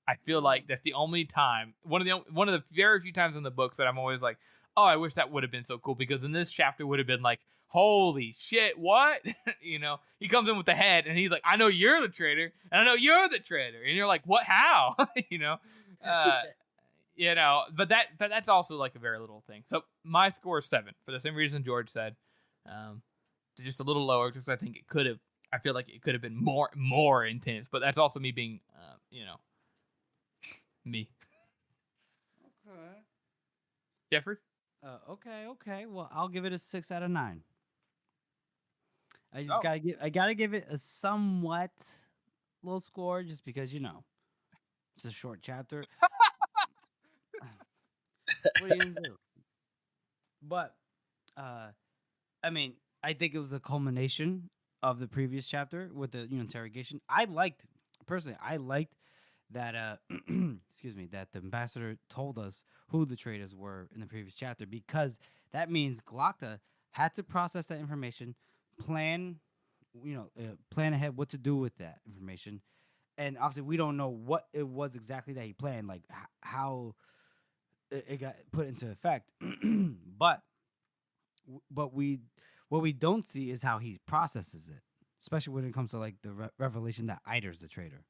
[SPEAKER 3] I feel like that's the only time, one of the very few times in the books that I'm always like, oh, I wish that would have been so cool, because in this chapter would have been like, holy shit, what? He comes in with the head and he's like, I know you're the traitor and I know you're the traitor, and you're like, what? How? But that's also like a very little thing. So my score is 7 for the same reason George said, just a little lower because I think I feel like it could have been more intense, but that's also me being, me.
[SPEAKER 1] Okay.
[SPEAKER 3] Jeffrey?
[SPEAKER 1] Okay. Well, I'll give it a 6 out of 9. I gotta give it a somewhat low score just because it's a short chapter. What are you gonna do? But I mean, I think it was a culmination of the previous chapter with the interrogation. I liked that excuse me, that the ambassador told us who the traitors were in the previous chapter, because that means Glockta had to process that information, plan ahead what to do with that information, and obviously we don't know what it was exactly that he planned, like how it got put into effect, but what we don't see is how he processes it, especially when it comes to like the revelation that Eider's the traitor.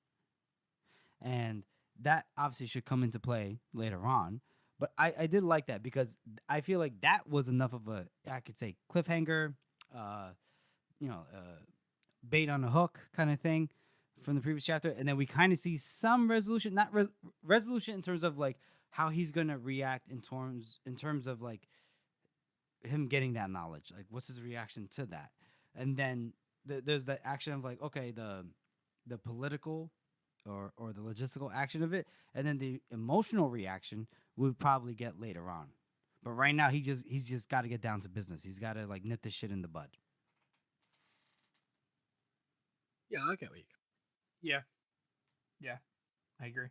[SPEAKER 1] And that obviously should come into play later on. But I did like that because I feel like that was enough of a, I could say, cliffhanger, bait on a hook kind of thing from the previous chapter. And then we kind of see some resolution, not resolution in terms of like how he's gonna react in terms of like him getting that knowledge. Like, what's his reaction to that? And then there's the action of like, okay, the political or the logistical action of it, and then the emotional reaction would probably get later on. But right now, he's just got to get down to business. He's got to like nip this shit in the bud.
[SPEAKER 2] Yeah, I get what you.
[SPEAKER 3] Yeah, I agree.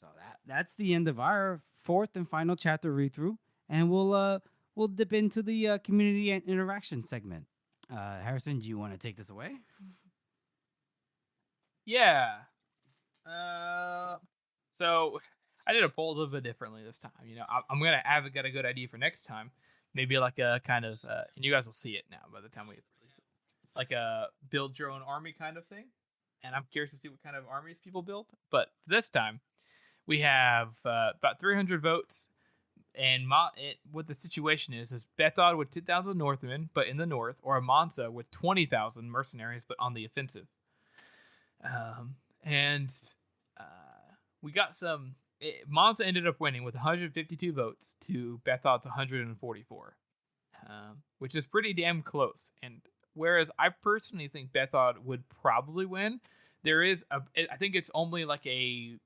[SPEAKER 1] So that's the end of our fourth and final chapter read through, and we'll dip into the community and interaction segment. Harrison, do you want to take this away?
[SPEAKER 3] Yeah. So I did a poll a little bit differently this time. You know, I'm gonna have got a good idea for next time. Maybe like a kind of, and you guys will see it now by the time we release it, like a build your own army kind of thing. And I'm curious to see what kind of armies people build. But this time, we have about 300 votes. And what the situation is Bethod with 2,000 Northmen, but in the north, or Monza with 20,000 mercenaries, but on the offensive. And we got some. Monza ended up winning with 152 votes to Bethod's 144, which is pretty damn close. And whereas I personally think Bethod would probably win, I think it's only like a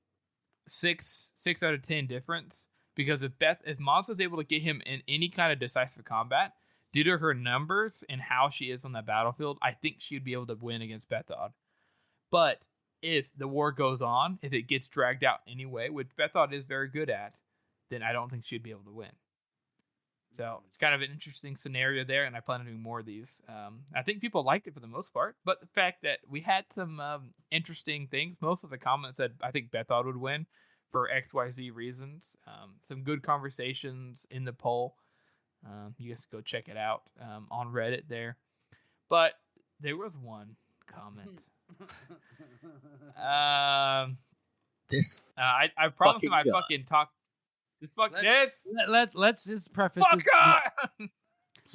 [SPEAKER 3] 6 out of 10 difference, because if Monza is able to get him in any kind of decisive combat due to her numbers and how she is on the battlefield, I think she'd be able to win against Bethod. But if the war goes on, if it gets dragged out anyway, which Bethod is very good at, then I don't think she'd be able to win. So it's kind of an interesting scenario there, and I plan on doing more of these. I think people liked it for the most part, but the fact that we had some interesting things, most of the comments said I think Bethod would win for XYZ reasons. Some good conversations in the poll. You guys go check it out on Reddit there. But there was one comment. I promised him I'd fucking talk.
[SPEAKER 1] Let's just preface this.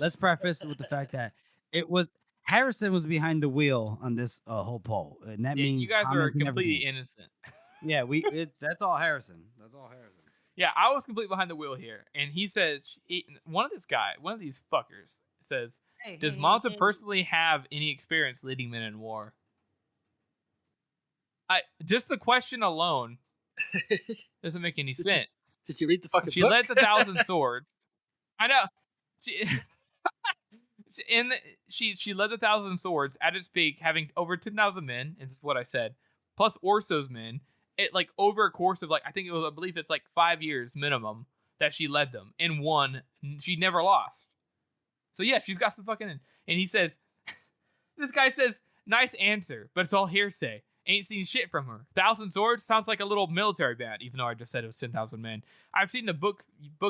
[SPEAKER 1] Let's preface with the fact that it was Harrison was behind the wheel on this whole poll, and that means
[SPEAKER 3] you guys are completely innocent.
[SPEAKER 1] Yeah, that's all Harrison. That's all Harrison.
[SPEAKER 3] Yeah, I was completely behind the wheel here, and he says one of these fuckers says, "Does Monza personally have any experience leading men in war?" Just the question alone doesn't make any sense.
[SPEAKER 2] Did you read the fucking book?
[SPEAKER 3] She led 1,000 swords. I know. She led 1,000 swords at its peak, having over 10,000 men, and this is what I said, plus Orso's men. It like over a course of I believe it's like 5 years minimum that she led them, and won. She never lost. So yeah, she's got some fucking. And he says, this guy says, nice answer, but it's all hearsay. Ain't seen shit from her. 1,000 swords sounds like a little military band, even though I just said it was 10,000 men. I've seen the book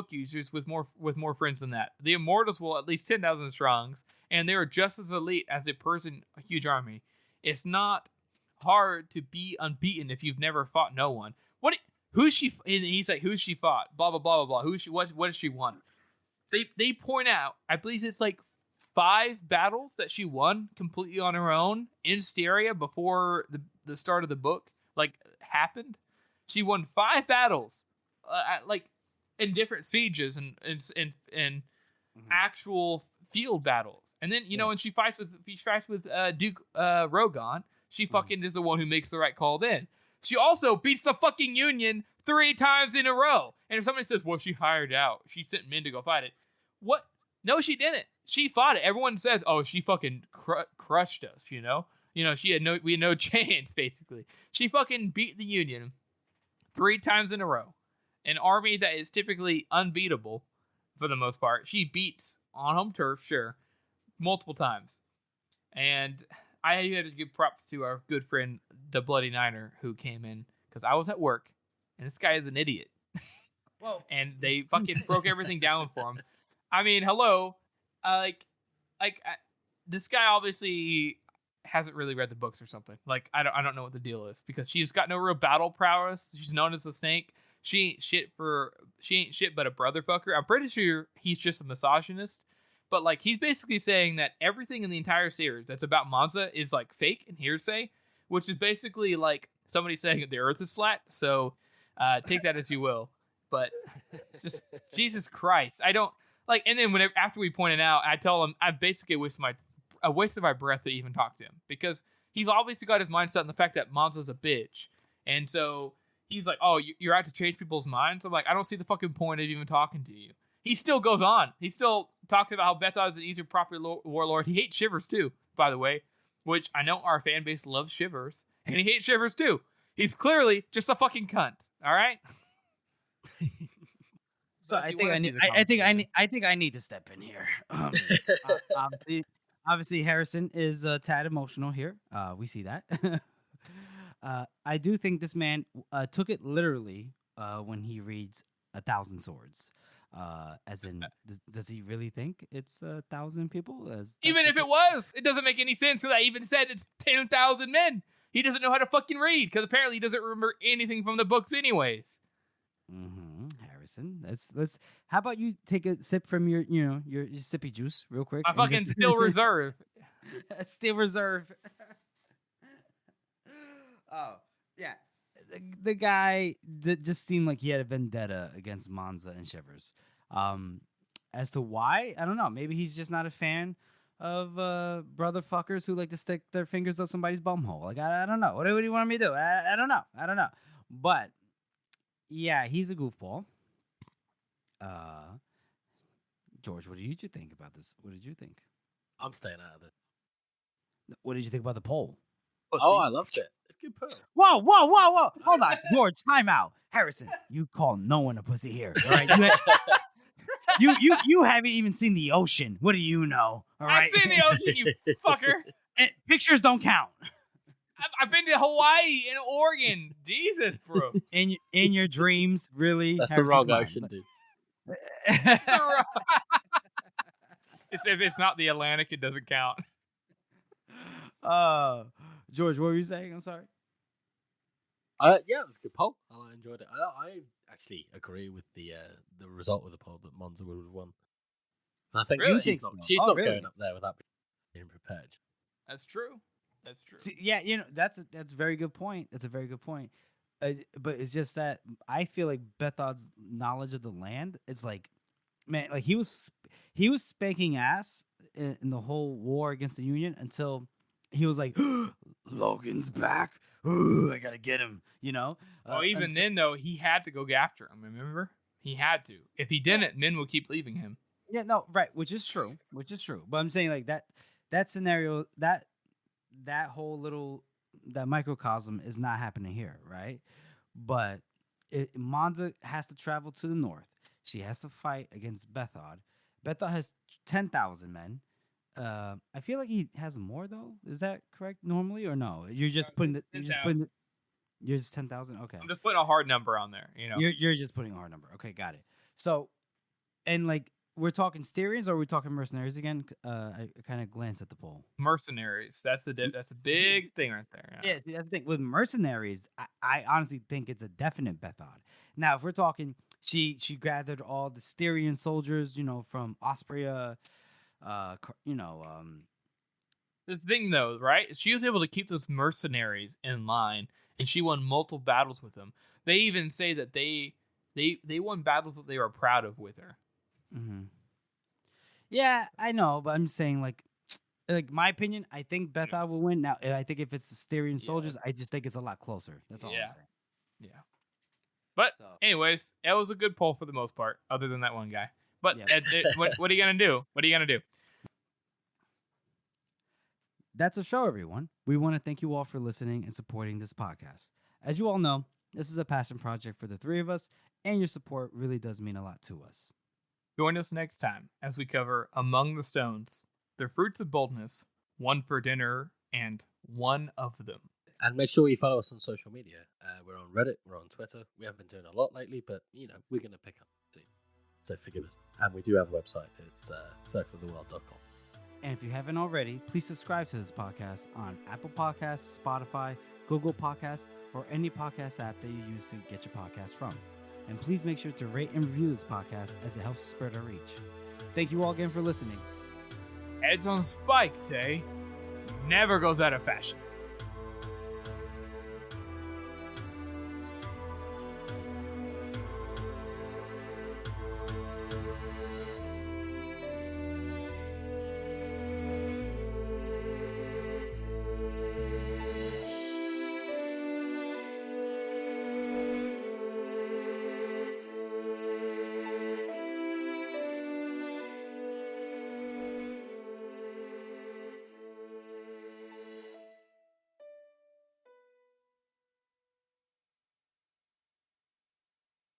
[SPEAKER 3] users with more friends than that. The Immortals will at least 10,000 strongs, and they are just as elite as a huge army. It's not hard to be unbeaten if you've never fought no one. Who's she? And he's like, who's she fought? Blah blah blah blah blah. What has she won? They point out, I believe it's like 5 battles that she won completely on her own in Styria before the start of the book happened. She won 5 battles, in different sieges and actual field battles. And then when she fights with Duke Rogan, she fucking is the one who makes the right call. Then she also beats the fucking Union 3 times in a row. And if somebody says, "Well, she hired out, she sent men to go fight it," what? No, she didn't. She fought it. Everyone says, "Oh, she fucking crushed us." We had no chance. Basically, she fucking beat the Union 3 times in a row. An army that is typically unbeatable for the most part, she beats on home turf, sure, multiple times. And I had to give props to our good friend, the Bloody Niner, who came in because I was at work, and this guy is an idiot.
[SPEAKER 1] Whoa!
[SPEAKER 3] And they fucking broke everything down for him. I mean, hello, this guy obviously hasn't really read the books or something. I don't know what the deal is, because she's got no real battle prowess. She's known as a snake. She ain't shit but a brother fucker. I'm pretty sure he's just a misogynist. But he's basically saying that everything in the entire series that's about Monza is fake and hearsay, which is basically somebody saying the Earth is flat. So take that as you will. But just Jesus Christ, I don't like. And then after we pointed out, I tell him I basically wasted my breath to even talk to him because he's obviously got his mindset on the fact that Monza's a bitch, and so he's like, "Oh, you're out to change people's minds." I'm like, I don't see the fucking point of even talking to you. He still goes on. He's still talking about how Bethod is an easier proper warlord. He hates Shivers too, by the way, which I know our fan base loves Shivers, and he hates Shivers too. He's clearly just a fucking cunt. All right.
[SPEAKER 1] So I think I need to step in here. Obviously, Harrison is a tad emotional here. We see that. I do think this man took it literally when he reads 1,000 swords. As in, does he really think it's 1,000 people?
[SPEAKER 3] Even if it was, it doesn't make any sense because I even said it's 10,000 men. He doesn't know how to fucking read because apparently he doesn't remember anything from the books anyways.
[SPEAKER 1] Harrison, let's. How about you take a sip from your sippy juice real quick?
[SPEAKER 3] I fucking still reserve.
[SPEAKER 1] Still reserve. Oh yeah, the guy just seemed like he had a vendetta against Monza and Shivers. As to why, I don't know. Maybe he's just not a fan of brother fuckers who like to stick their fingers up somebody's bumhole. Like I don't know. What do you want me to do? I don't know. But yeah, he's a goofball. George, what did you think about this? What did you think?
[SPEAKER 2] I'm staying out of it.
[SPEAKER 1] What did you think about the poll?
[SPEAKER 2] Oh, I loved it. It's a good poll.
[SPEAKER 1] Whoa! Hold on, George. Time out. Harrison, you call no one a pussy here. All right, you haven't even seen the ocean. What do you know? All right,
[SPEAKER 3] I've seen the ocean, you fucker.
[SPEAKER 1] And pictures don't count.
[SPEAKER 3] I've been to Hawaii and Oregon. Jesus, bro.
[SPEAKER 1] In your dreams, really?
[SPEAKER 2] That's Harrison, the wrong ocean, dude.
[SPEAKER 3] It's the wrong. If it's not the Atlantic, it doesn't count.
[SPEAKER 1] George, what were you saying? I'm sorry.
[SPEAKER 2] Yeah, it was a good poll. I enjoyed it. I actually agree with the result of the poll that Monza would have won. I think
[SPEAKER 3] really?
[SPEAKER 2] she's not really going up there without being prepared.
[SPEAKER 3] That's true.
[SPEAKER 1] See, yeah, that's a very good point. That's a very good point. But it's just that I feel like Bethod's knowledge of the land is like, man, like he was spanking ass in the whole war against the Union until he was like, Logan's back. Ooh, I gotta get him.
[SPEAKER 3] Even then though, he had to go after him. Remember, he had to. If he didn't, men would keep leaving him.
[SPEAKER 1] Yeah, no, right, which is true. But I'm saying like that scenario that whole little microcosm is not happening here, right? But Monza has to travel to the north. She has to fight against Bethod. Bethod has 10,000 men. I feel like he has more though. Is that correct normally or no? You're just putting you're just 10,000. Okay.
[SPEAKER 3] I'm just putting a hard number on there.
[SPEAKER 1] You're just putting a hard number. Okay, got it. So, and like we're talking Styrians or are we talking mercenaries again? I kind of glanced at the poll.
[SPEAKER 3] Mercenaries. That's a big thing right there.
[SPEAKER 1] Yeah, that's the thing. With mercenaries, I honestly think it's a definite Bethod. Now, if we're talking, she gathered all the Styrian soldiers, from Austria.
[SPEAKER 3] The thing though, right? She was able to keep those mercenaries in line, and she won multiple battles with them. They even say that they won battles that they were proud of with her.
[SPEAKER 1] Mm-hmm. Yeah, I know, but I'm saying like my opinion, I think Bethod will win. Now, I think if it's the Styrian soldiers, I just think it's a lot closer. That's all I'm saying.
[SPEAKER 3] Yeah. But anyways, it was a good poll for the most part, other than that one guy. But what are you gonna do? What are you gonna do?
[SPEAKER 1] That's a show, everyone. We want to thank you all for listening and supporting this podcast. As you all know, this is a passion project for the three of us, and your support really does mean a lot to us.
[SPEAKER 3] Join us next time as we cover Among the Stones, The Fruits of Boldness, One for Dinner, and One of Them.
[SPEAKER 2] And make sure you follow us on social media. We're on Reddit, we're on Twitter. We haven't been doing a lot lately, but we're going to pick up soon. So forgive us. And we do have a website. It's circleoftheworld.com.
[SPEAKER 1] And if you haven't already, please subscribe to this podcast on Apple Podcasts, Spotify, Google Podcasts, or any podcast app that you use to get your podcast from. And please make sure to rate and review this podcast as it helps spread our reach. Thank you all again for listening.
[SPEAKER 3] Heads on spikes, eh? Never goes out of fashion.